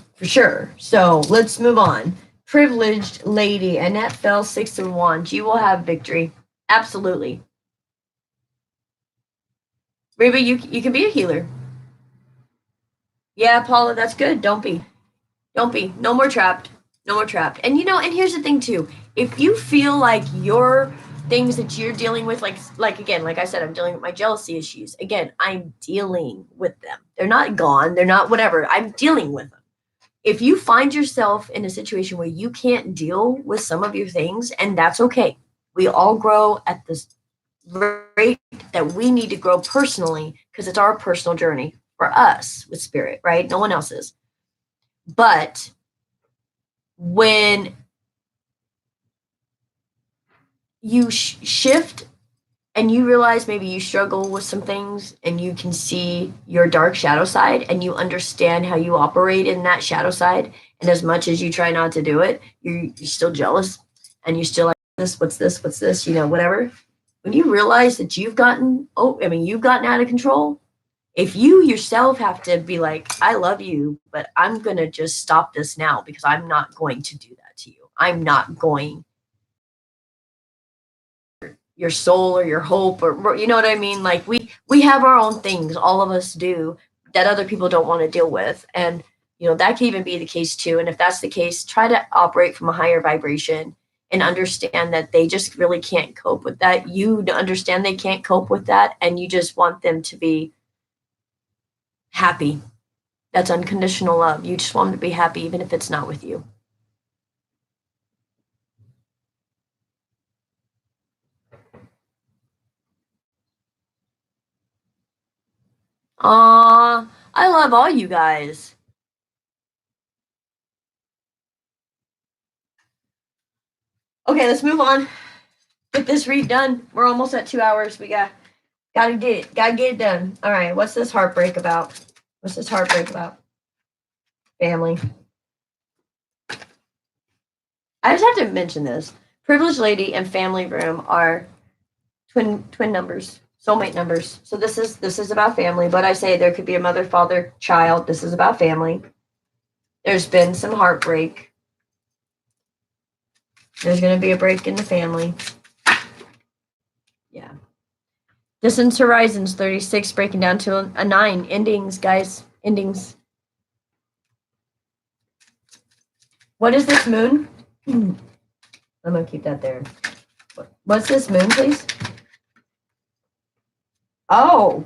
So let's move on. Privileged lady, Annette fell 6 of Wands. You will have victory. Absolutely. Reba, you can be a healer. Yeah, Paula, that's good. Don't be. No more trapped. And and here's the thing too. If you feel like your things that you're dealing with, like again, like I said, I'm dealing with my jealousy issues. Again, I'm dealing with them. They're not gone. They're not whatever. I'm dealing with them. if you find yourself in a situation where you can't deal with some of your things, and that's okay. We all grow at this rate that we need to grow personally because it's our personal journey for us with spirit, right? No one else's. But when you shift and you realize maybe you struggle with some things and you can see your dark shadow side and you understand how you operate in that shadow side, and as much as you try not to do it, you're still jealous and you still like what's this, whatever. When you realize that you've gotten out of control, if you yourself have to be like, I love you, but I'm going to just stop this now because I'm not going to do that to you. I'm not going your soul or your hope, or you know what I mean? Like we have our own things, all of us do, that other people don't want to deal with. And that can even be the case too. And if that's the case, try to operate from a higher vibration and understand that they just really can't cope with that. You understand they can't cope with that, and you just want them to be happy. That's unconditional love. You just want them to be happy even if it's not with you. Aw, I love all you guys. Okay, let's move on. Get this read done. We're almost at 2 hours. We gotta get it done. All right, what's this heartbreak about? What's this heartbreak about? Family. I just have to mention this. Privileged lady and family room are twin numbers, soulmate numbers. So this is about family, but I say there could be a mother, father, child. This is about family. There's been some heartbreak. There's going to be a break in the family. Yeah. Distance horizons 36 breaking down to a 9. Endings, guys. Endings. What is this moon? I'm going to keep that there. What's this moon, please? Oh.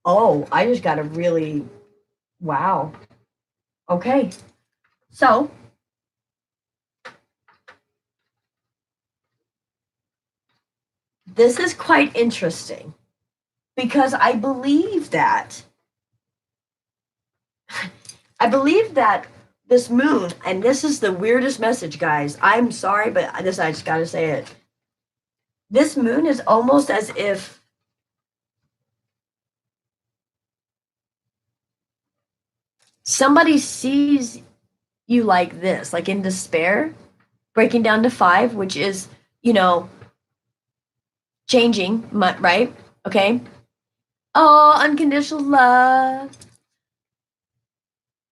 Oh, I just got a really, wow. Okay. So, this is quite interesting because I believe that this moon, and this is the weirdest message, guys. I'm sorry, but I just got to say it. This moon is almost as if somebody sees you like this, like in despair, breaking down to 5, which is, changing, right? Okay. Oh, unconditional love.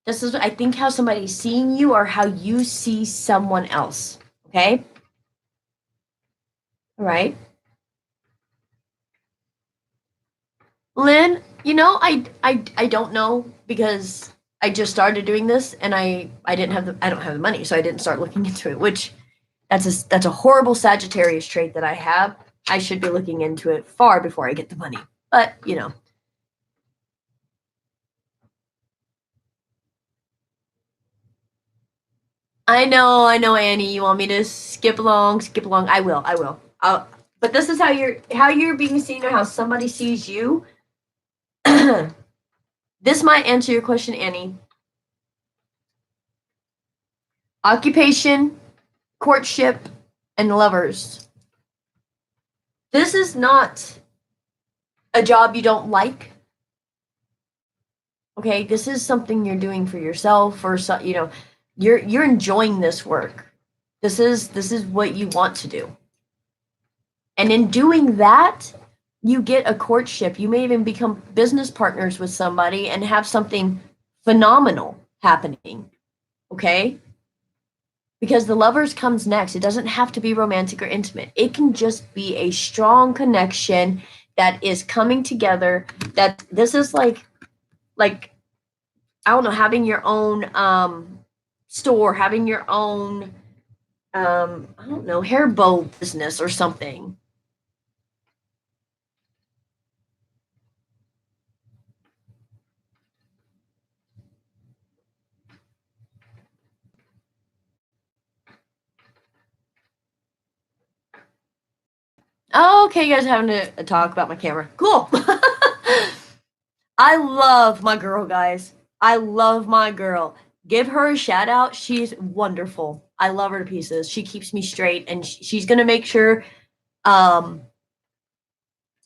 This is, I think, how somebody's seeing you or how you see someone else. Okay. All right. Lynn, I don't know because I just started doing this and I don't have the money, so I didn't start looking into it, which that's a horrible Sagittarius trait that I have. I should be looking into it far before I get the money. But, I know, Annie, you want me to skip along. I will. But this is how you're being seen or how somebody sees you. This might answer your question, Annie. Occupation, courtship, and lovers. This is not a job you don't like. Okay, this is something you're doing for yourself, or you're enjoying this work. This is what you want to do. And in doing that, you get a courtship. You may even become business partners with somebody and have something phenomenal happening. Okay? Because the lovers comes next. It doesn't have to be romantic or intimate. It can just be a strong connection that is coming together. That this is like I don't know, having your own store, having your own I don't know, hair bow business or something. Oh, okay, you guys are having a talk about my camera. Cool. I love my girl, guys. I love my girl. Give her a shout out. She's wonderful. I love her to pieces. She keeps me straight, and she's gonna make sure. Um,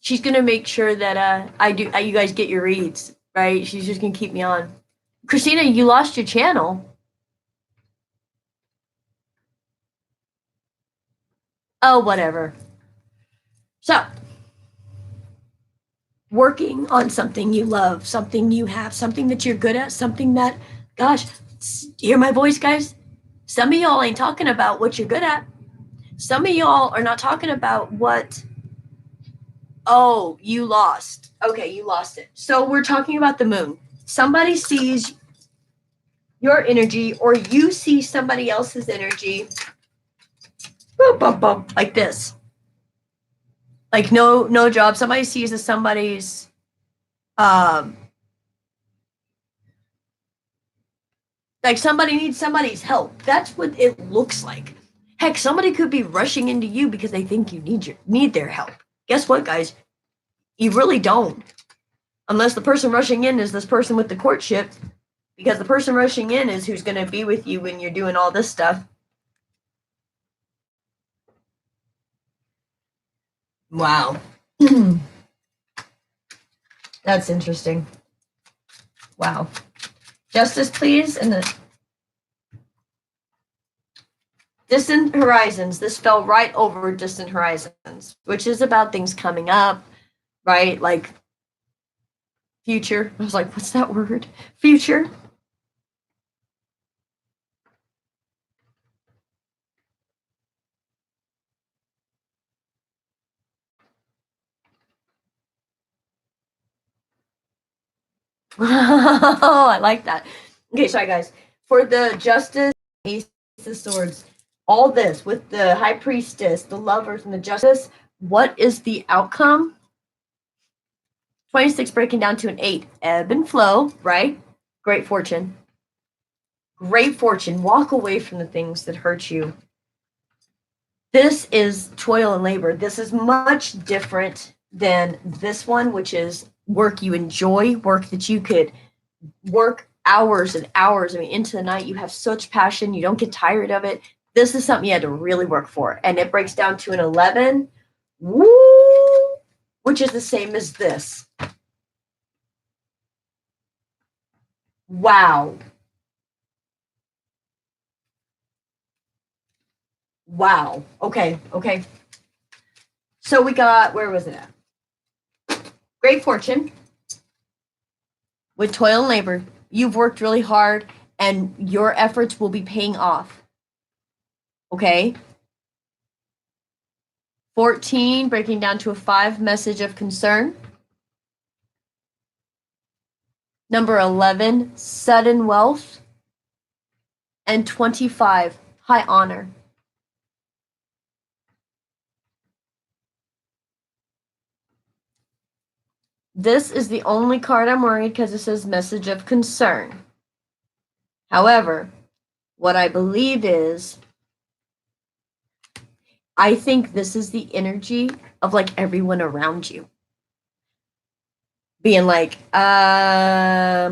she's gonna make sure that you guys get your reads right. She's just gonna keep me on. Christina, you lost your channel. Oh, whatever. So, working on something you love, something you have, something that you're good at, something that, gosh, hear my voice, guys? Some of y'all ain't talking about what you're good at. Some of y'all are not talking about what, oh, you lost. Okay, you lost it. So we're talking about the moon. Somebody sees your energy, or you see somebody else's energy, boom, boom, boom, like this. Like no job. Somebody sees as somebody's like somebody needs somebody's help. That's what it looks like. Heck, somebody could be rushing into you because they think you need their help. Guess what, guys? You really don't. Unless the person rushing in is this person with the courtship, because the person rushing in is who's going to be with you when you're doing all this stuff. Wow. That's interesting. Wow. Justice, please. And the distant horizons. This fell right over distant horizons, which is about things coming up, right? Like future. I was like, what's that word? Future. Oh, I like that. Okay, sorry guys. For the justice, ace of swords, all this with the high priestess, the lovers, and the justice, what is the outcome? 26 breaking down to an 8. Ebb and flow, right? Great fortune. Great fortune. Walk away from the things that hurt you. This is toil and labor. This is much different than this one, which is work you enjoy, work that you could work hours and hours. I mean, into the night. You have such passion. You don't get tired of it. This is something you had to really work for. And it breaks down to an 11. Woo! Which is the same as this. Wow. Wow. Okay. Okay. So we got, where was it at? Great fortune with toil and labor. You've worked really hard and your efforts will be paying off. Okay. 14, breaking down to a 5, message of concern. Number 11, sudden wealth. And 25, high honor. This is the only card I'm worried because it says message of concern. However, what I believe is, I think this is the energy of like everyone around you being like, are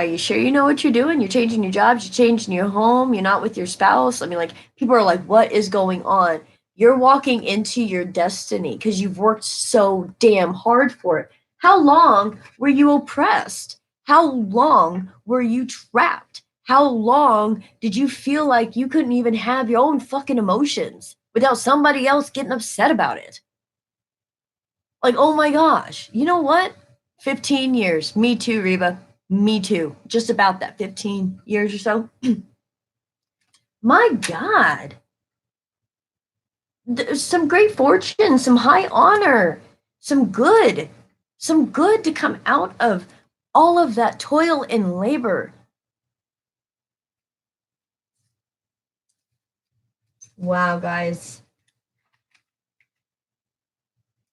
you sure you know what you're doing? You're changing your jobs, you're changing your home, you're not with your spouse. I mean, like, people are like, what is going on? You're walking into your destiny because you've worked so damn hard for it. How long were you oppressed? How long were you trapped? How long did you feel like you couldn't even have your own fucking emotions without somebody else getting upset about it? Like, oh my gosh, you know what? 15 years. Me too, Reba. Me too. Just about that 15 years or so. My God. Some great fortune, some high honor, some good to come out of all of that toil and labor. Wow, guys.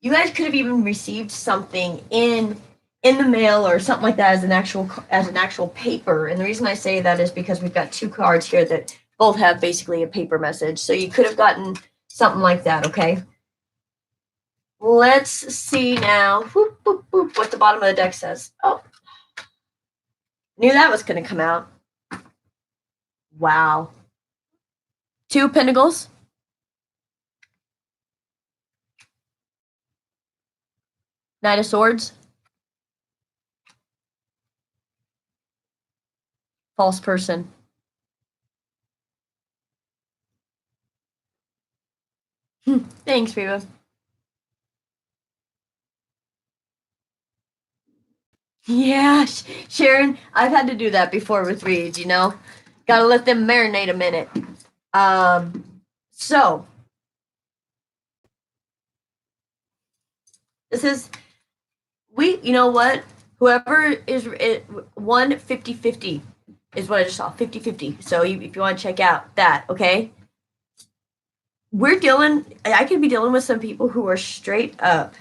You guys could have even received something in the mail or something like that as an actual paper. And the reason I say that is because we've got 2 cards here that both have basically a paper message. So you could have gotten something like that, okay? Let's see now. Whoop, whoop, whoop, what the bottom of the deck says. Oh, knew that was going to come out. Wow. 2 of Pentacles. Knight of Swords. False person. Thanks, Reba. Yeah, Sharon, I've had to do that before with reads, you know? Gotta let them marinate a minute. So, this is, you know what? Whoever is, 50-50 is what I just saw, 50-50. So, if you want to check out that, okay? I could be dealing with some people who are straight up,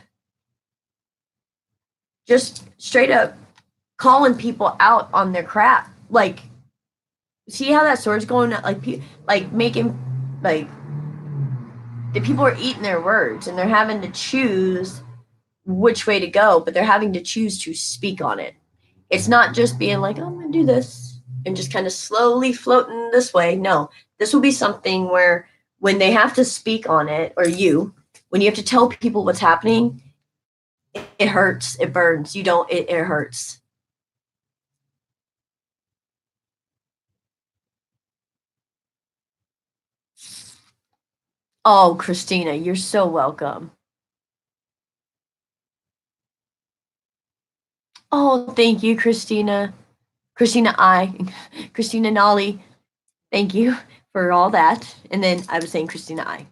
just straight up calling people out on their crap. Like, see how that sword's going, like making, like, the people are eating their words and they're having to choose which way to go, but they're having to choose to speak on it. It's not just being like, oh, I'm going to do this and just kind of slowly floating this way. No, this will be something where when they have to speak on it, or when you have to tell people what's happening, it hurts, it burns. It hurts. Oh, Christina, you're so welcome. Oh, thank you, Christina. Christina Nolly. Thank you for all that. And then I was saying Christina I.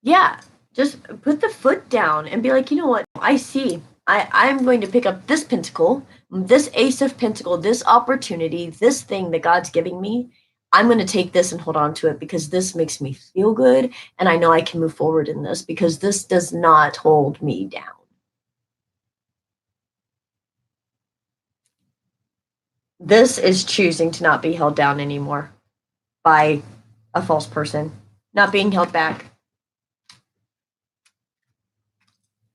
Yeah, just put the foot down and be like, you know what? I see. I'm going to pick up this pentacle, this ace of pentacle, this opportunity, this thing that God's giving me. I'm going to take this and hold on to it because this makes me feel good. And I know I can move forward in this because this does not hold me down. This is choosing to not be held down anymore by a false person, not being held back.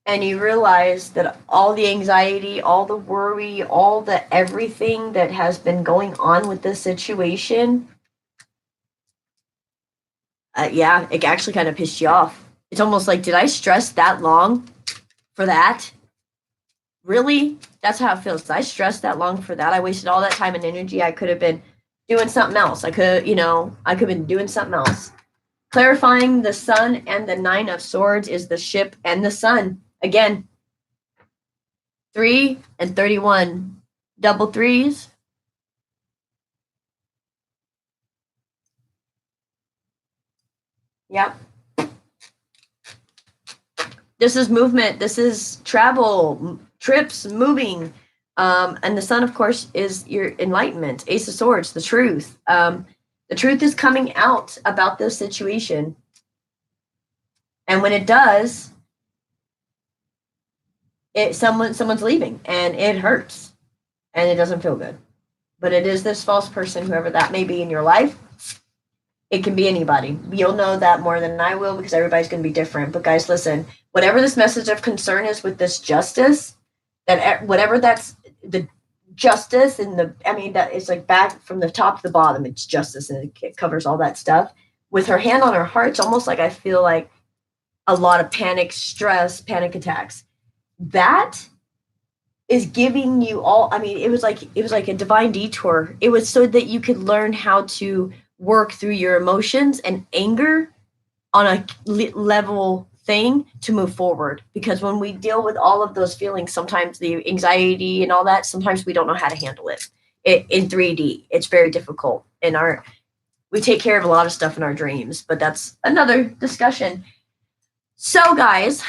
And you realize that all the anxiety, all the worry, all the everything that has been going on with this situation, yeah, it actually kind of pissed you off. It's almost like, did I stress that long for that? Really? That's how it feels. Did I stress that long for that? I wasted all that time and energy. I could have been doing something else. I could have been doing something else. Clarifying the sun and the 9 of Swords is the ship and the sun. Again, 3 and 31. Double threes. Yep. This is movement. This is travel, trips, moving. And the sun, of course, is your enlightenment. Ace of Swords, the truth. The truth is coming out about this situation. And when it does, someone's leaving and it hurts and it doesn't feel good. But it is this false person, whoever that may be in your life. It can be anybody. You'll know that more than I will because everybody's going to be different. But guys, listen, whatever this message of concern is with this justice, that whatever that's the justice and that it's like back from the top to the bottom, it's justice and it covers all that stuff. With her hand on her heart, it's almost like I feel like a lot of panic, stress, panic attacks. That is giving you all, it was like a divine detour. It was so that you could learn how to work through your emotions and anger on a level thing to move forward. Because when we deal with all of those feelings, sometimes the anxiety and all that, sometimes we don't know how to handle it in 3D. It's very difficult. We take care of a lot of stuff in our dreams, but that's another discussion. So guys,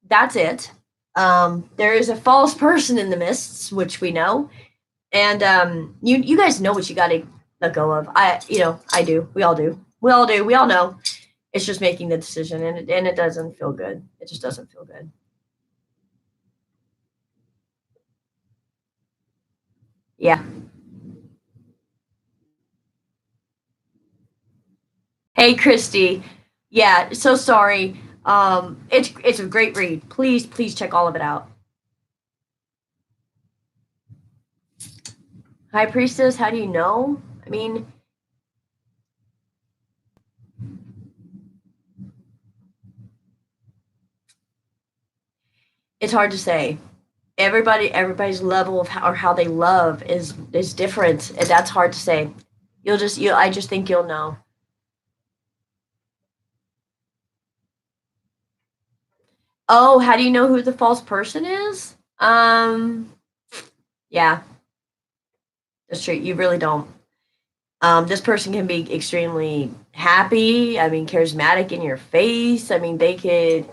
that's it. There is a false person in the mists, which we know. And you guys know what you got to let go of. I do. We all do. We all know. It's just making the decision, and it doesn't feel good. It just doesn't feel good. Yeah. Hey, Christy. Yeah, so sorry. It's a great read. Please check all of it out. High Priestess, how do you know? I mean, it's hard to say. Everybody's level of how they love is different, and that's hard to say. You I just think you'll know. Oh, how do you know who the false person is? Yeah, that's true. You really don't. This person can be extremely happy. I mean, charismatic in your face. I mean, they could,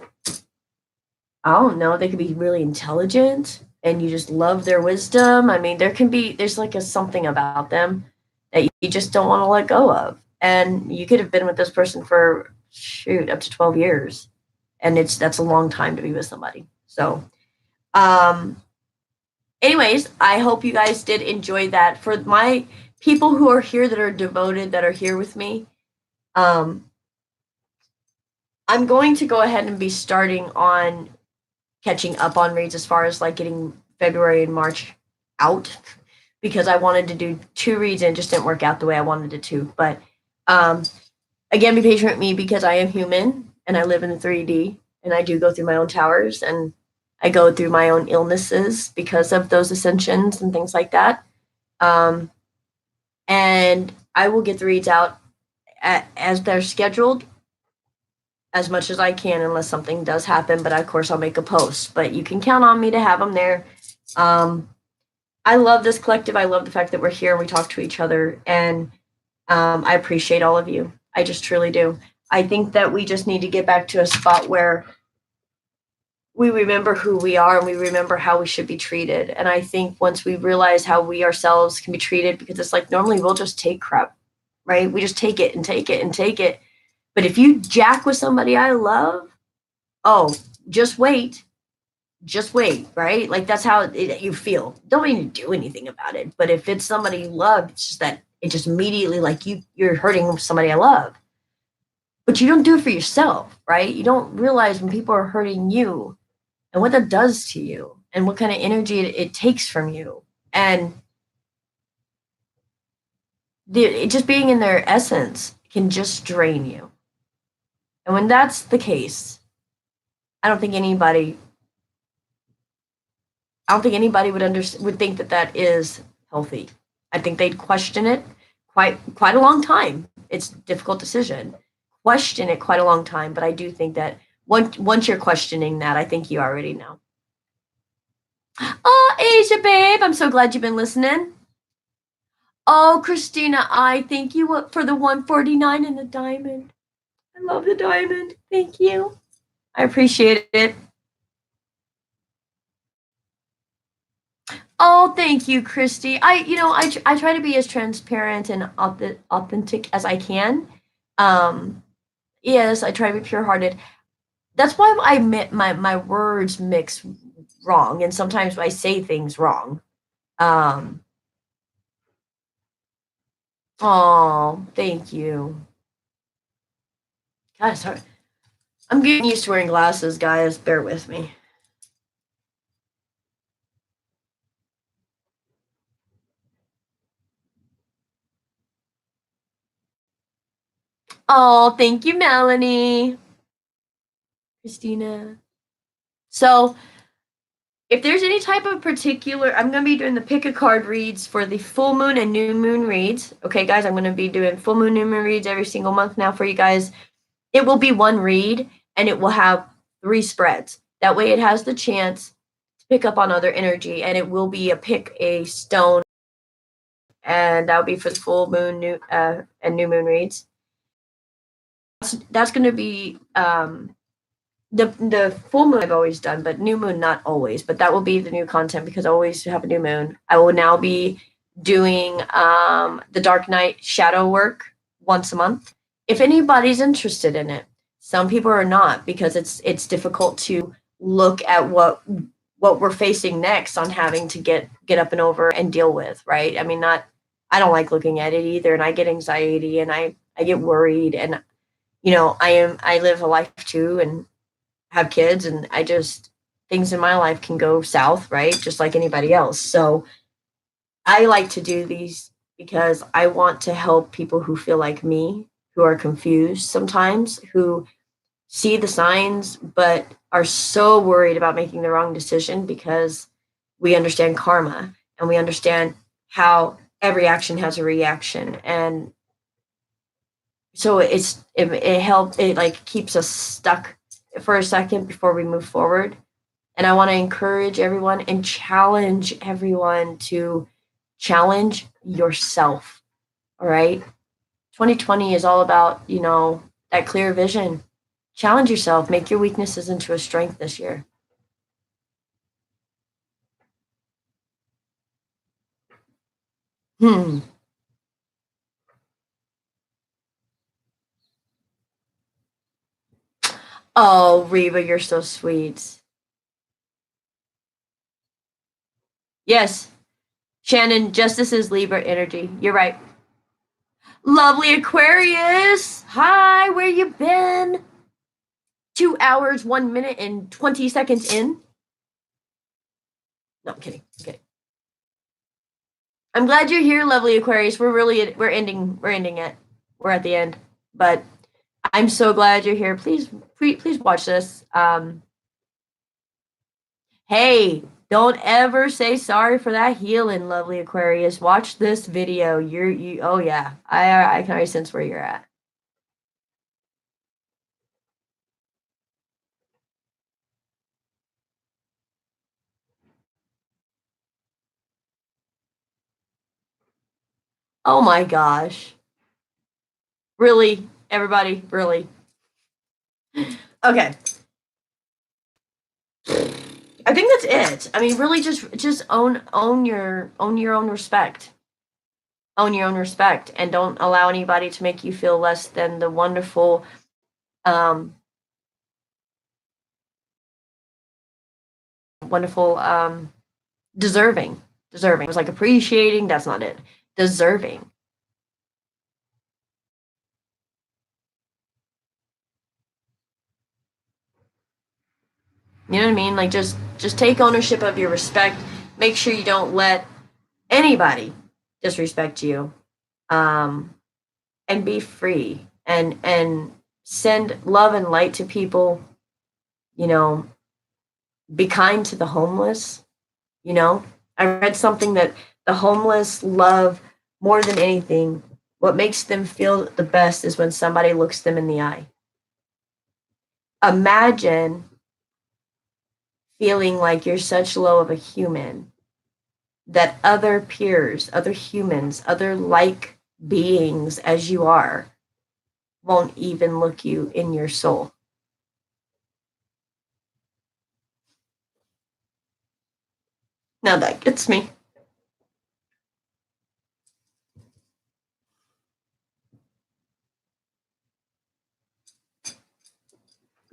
I don't know, they could be really intelligent and you just love their wisdom. I mean, there's like a something about them that you just don't want to let go of. And you could have been with this person for, shoot, up to 12 years. And that's a long time to be with somebody. So, um, anyways, I hope you guys did enjoy that. For my people who are here that are devoted, that are here with me, um, I'm going to go ahead and be starting on catching up on reads as far as like getting February and March out because I wanted to do 2 reads and it just didn't work out the way I wanted it to. But um, again, be patient with me because I am human and I live in the 3D and I do go through my own towers and I go through my own illnesses because of those ascensions and things like that. Um, and I will get the reads out as they're scheduled as much as I can unless something does happen. But of course, I'll make a post. But you can count on me to have them there. Um, I love this collective. I love the fact that we're here and we talk to each other. And I appreciate all of you. I just truly do. I think that we just need to get back to a spot where we remember who we are and we remember how we should be treated. And I think once we realize how we ourselves can be treated, because it's like normally we'll just take crap, right? We just take it and take it and take it. But if you jack with somebody I love, oh, just wait. Just wait, right? Like that's how you feel. Don't need to do anything about it. But if it's somebody you love, it's just that it just immediately like you're hurting somebody I love. But you don't do it for yourself, right? You don't realize when people are hurting you and what that does to you and what kind of energy it takes from you. And it just being in their essence can just drain you. And when that's the case, I don't think anybody would think that that is healthy. I think they'd question it quite a long time. It's a difficult decision. Question it quite a long time, but I do think that once you're questioning that, I think you already know. Oh, Asia, babe, I'm so glad you've been listening. Oh, Christina, I thank you for the 149 and the diamond. I love the diamond. Thank you. I appreciate it. Oh, thank you, Christy. I try to be as transparent and authentic as I can. Um, yes, I try to be pure-hearted. That's why my words mix wrong, and sometimes I say things wrong. Um, oh, thank you. God, sorry. I'm getting used to wearing glasses, guys. Bear with me. Oh, thank you, Melanie. Christina. So, if there's any type of particular, I'm going to be doing the pick a card reads for the full moon and new moon reads. Okay, guys, I'm going to be doing full moon, new moon reads every single month now for you guys. It will be one read and it will have 3 spreads. That way it has the chance to pick up on other energy and it will be a pick a stone and that'll be for the full moon and new moon reads. That's going to be the full moon I've always done, but new moon not always. But that will be the new content because I always have a new moon. I will now be doing the dark night shadow work once a month. If anybody's interested in it, some people are not because it's difficult to look at what we're facing next on having to get up and over and deal with, right? I mean, not I don't like looking at it either, and I get anxiety and I get worried and I live a life too and have kids, and things in my life can go south, right? Just like anybody else. So I like to do these because I want to help people who feel like me, who are confused sometimes, who see the signs but are so worried about making the wrong decision, because we understand karma and we understand how every action has a reaction. And so it helps, it like keeps us stuck for a second before we move forward. And I want to encourage everyone and challenge everyone to challenge yourself. All right. 2020 is all about, that clear vision. Challenge yourself, make your weaknesses into a strength this year. Oh, Reba, you're so sweet. Yes, Shannon, justice is Libra energy. You're right. Lovely Aquarius. Hi, where you been? 2 hours, 1 minute, and 20 seconds in. No, I'm kidding. Okay. I'm glad you're here, lovely Aquarius. We're ending it. We're at the end. But I'm so glad you're here. Please watch this. Hey, don't ever say sorry for that healing, lovely Aquarius. Watch this video. Oh yeah. I can already sense where you're at. Oh my gosh. Really, everybody, really. Okay. I think that's it. I mean, really just own your own respect. Own your own respect, and don't allow anybody to make you feel less than the wonderful wonderful deserving. It was like appreciating, that's not it. Deserving. You know what I mean? Like just take ownership of your respect. Make sure you don't let anybody disrespect you. And be free, and send love and light to people. Be kind to the homeless. I read something that the homeless love more than anything. What makes them feel the best is when somebody looks them in the eye. Imagine feeling like you're such low of a human that other peers, other humans, other like beings as you are, won't even look you in your soul. Now that gets me.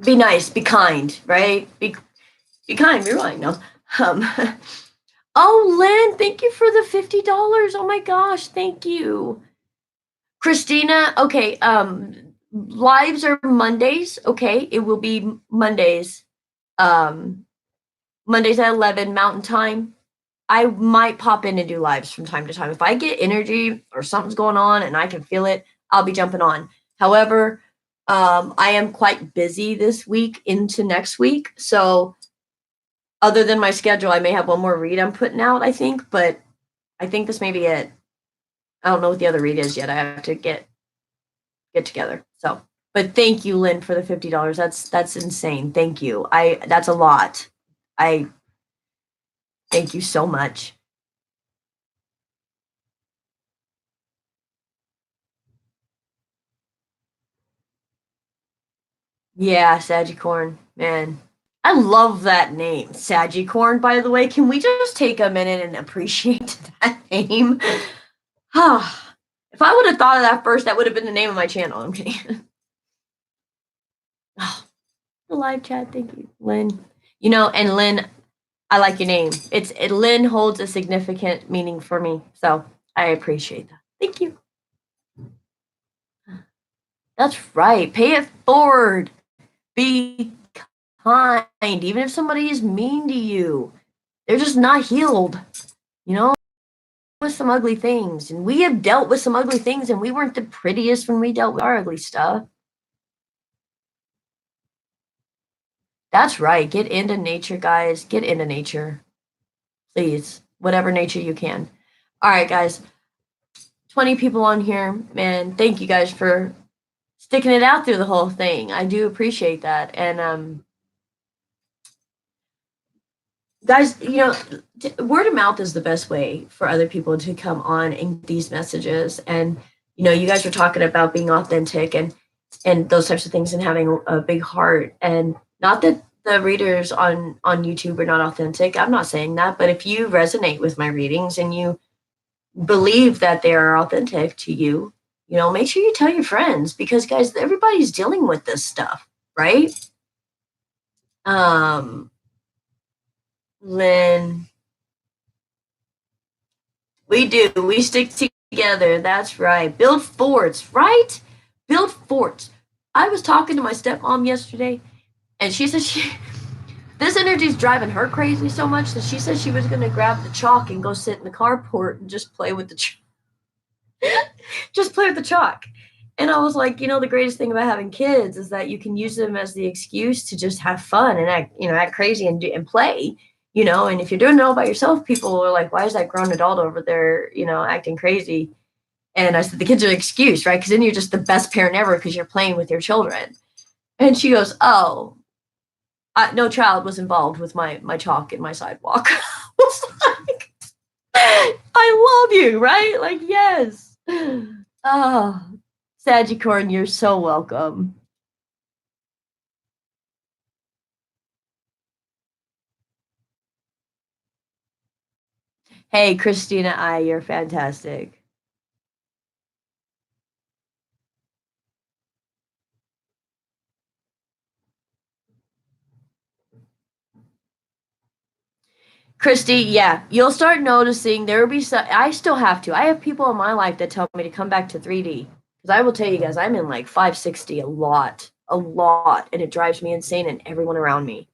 Be nice, be kind, right? Be kind, be right. No. Um, oh, Lynn, thank you for the $50. Oh my gosh, thank you. Christina, okay, lives are Mondays, okay? It will be Mondays. Mondays at 11 Mountain Time. I might pop in and do lives from time to time. If I get energy or something's going on and I can feel it, I'll be jumping on. However, I am quite busy this week into next week. So other than my schedule, I may have one more read I'm putting out, I think, but I think this may be it. I don't know what the other read is yet. I have to get together. So, but thank you, Lynn, for the $50. That's insane. Thank you. That's a lot. I thank you so much. Yeah, Saggicorn, man. I love that name, Saggicorn, by the way. Can we just take a minute and appreciate that name? If I would have thought of that first, that would have been the name of my channel. I'm kidding. Oh, the live chat, thank you, Lynn. And Lynn, I like your name. Lynn holds a significant meaning for me, so I appreciate that. Thank you. That's right. Pay it forward. Be kind. Even if somebody is mean to you, they're just not healed. You know, with some ugly things. And we have dealt with some ugly things, and we weren't the prettiest when we dealt with our ugly stuff. That's right. Get into nature, guys. Get into nature. Please. Whatever nature you can. All right, guys. 20 people on here. Man, thank you guys for sticking it out through the whole thing. I do appreciate that. And guys, you know, word of mouth is the best way for other people to come on and these messages. And you know, you guys were talking about being authentic and those types of things and having a big heart. And not that the readers on YouTube are not authentic. I'm not saying that, but if you resonate with my readings and you believe that they are authentic to you, you know, make sure you tell your friends, because guys, everybody's dealing with this stuff, right? Lynn, we do. We stick together. That's right. Build forts, right? Build forts. I was talking to my stepmom yesterday, and she said this energy's driving her crazy so much that she said she was going to grab the chalk and go sit in the carport and just play with the just play with the chalk. And I was like, you know, the greatest thing about having kids is that you can use them as the excuse to just have fun and act crazy and play, you know. And if you're doing it all by yourself, people are like, why is that grown adult over there, you know, acting crazy? And I said, the kids are an excuse, right? Because then you're just the best parent ever because you're playing with your children. And she goes, oh, no child was involved with my chalk and my sidewalk. I was like, I love you, right? Like, yes. Oh, Sagicorn, you're so welcome. Hey, Christina you're fantastic. Christy, yeah, you'll start noticing there will be some. I still have to. I have people in my life that tell me to come back to 3D. Because I will tell you guys, I'm in like 560 a lot, and it drives me insane and everyone around me.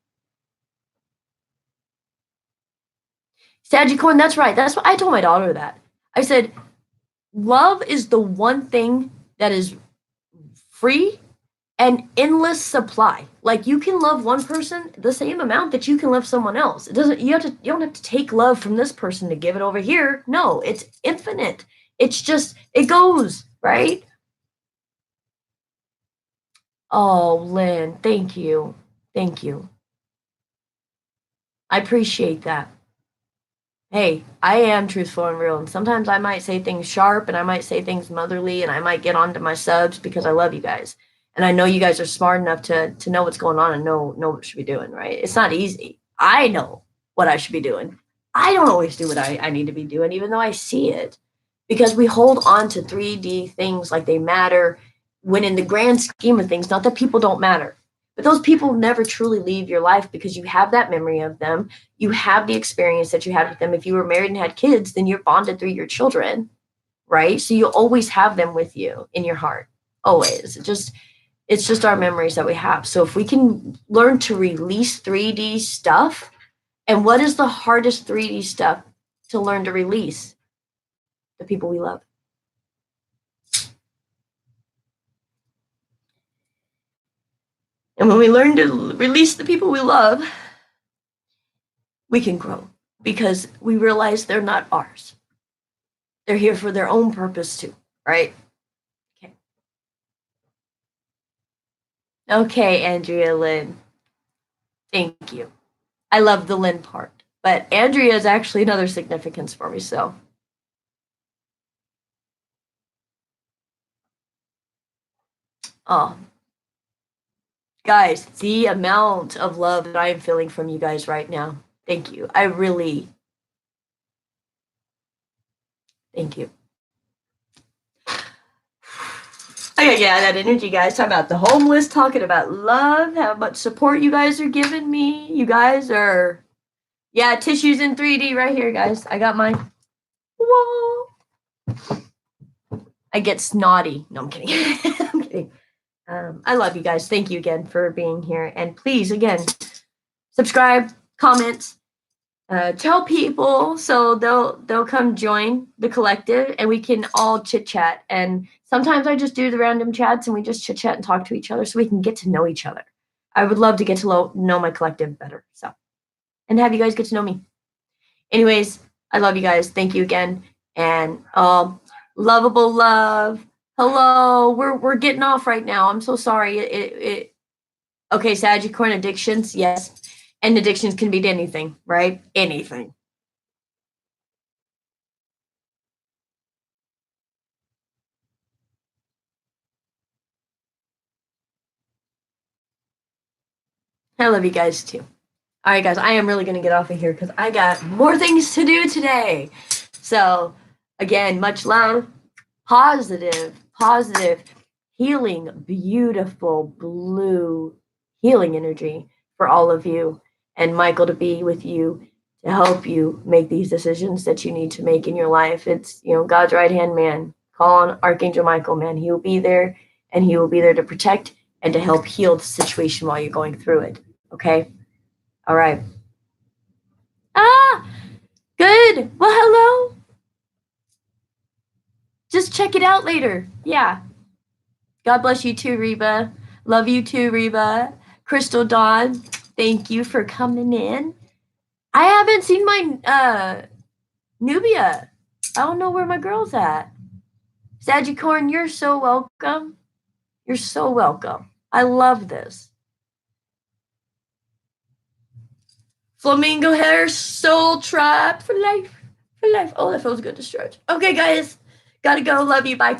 Sagicorn, that's right. That's what I told my daughter that. I said, love is the one thing that is free and endless supply. Like you can love one person the same amount that you can love someone else. It doesn't you don't have to take love from this person to give it over here. No, it's infinite. It's just it goes, right? Oh, Lynn, thank you. Thank you. I appreciate that. Hey, I am truthful and real, and sometimes I might say things sharp and I might say things motherly and I might get onto my subs because I love you guys. And I know you guys are smart enough to know what's going on and know what you should be doing, right? It's not easy. I know what I should be doing. I don't always do what I need to be doing, even though I see it. Because we hold on to 3D things like they matter, when in the grand scheme of things, not that people don't matter, but those people never truly leave your life because you have that memory of them. You have the experience that you had with them. If you were married and had kids, then you're bonded through your children, right? So you always have them with you in your heart, always. It's just our memories that we have. So if we can learn to release 3D stuff, and what is the hardest 3D stuff to learn to release? The people we love. And when we learn to release the people we love, we can grow because we realize they're not ours. They're here for their own purpose too, right? Okay. Okay, Andrea Lynn. Thank you. I love the Lynn part, but Andrea is actually another significance for me, so. Oh, guys, the amount of love that I am feeling from you guys right now. Thank you. I really, thank you. Okay, yeah, that energy, guys. Talking about the homeless, talking about love, how much support you guys are giving me. You guys are, yeah, tissues in 3D right here, guys. I got mine. Whoa. I get snotty. No, I'm kidding. I'm kidding. I love you guys. Thank you again for being here. And please, again, subscribe, comment, tell people so they'll come join the collective and we can all chit chat. And sometimes I just do the random chats and we just chit chat and talk to each other so we can get to know each other. I would love to get to know my collective better. So, and have you guys get to know me. Anyways, I love you guys. Thank you again. And lovable love. Hello. We're getting off right now. I'm so sorry. Okay, Sagicorn addictions, yes. And addictions can be to anything, right? Anything. I love you guys too. All right, guys, I am really going to get off of here because I got more things to do today. So, again, much love, positive, healing, beautiful blue healing energy for all of you, and Michael to be with you to help you make these decisions that you need to make in your life. It's, God's right hand man. Call on Archangel Michael, man. He will be there, and he will be there to protect and to help heal the situation while you're going through it. Okay? All right. Ah, good. Well, hello. Just check it out later. Yeah. God bless you too, Reba. Love you too, Reba. Crystal Dawn, thank you for coming in. I haven't seen my Nubia. I don't know where my girl's at. Sagicorn, you're so welcome. You're so welcome. I love this. Flamingo hair, soul tribe for life. For life. Oh, that feels good to stretch. Okay, guys. Gotta go. Love you. Bye.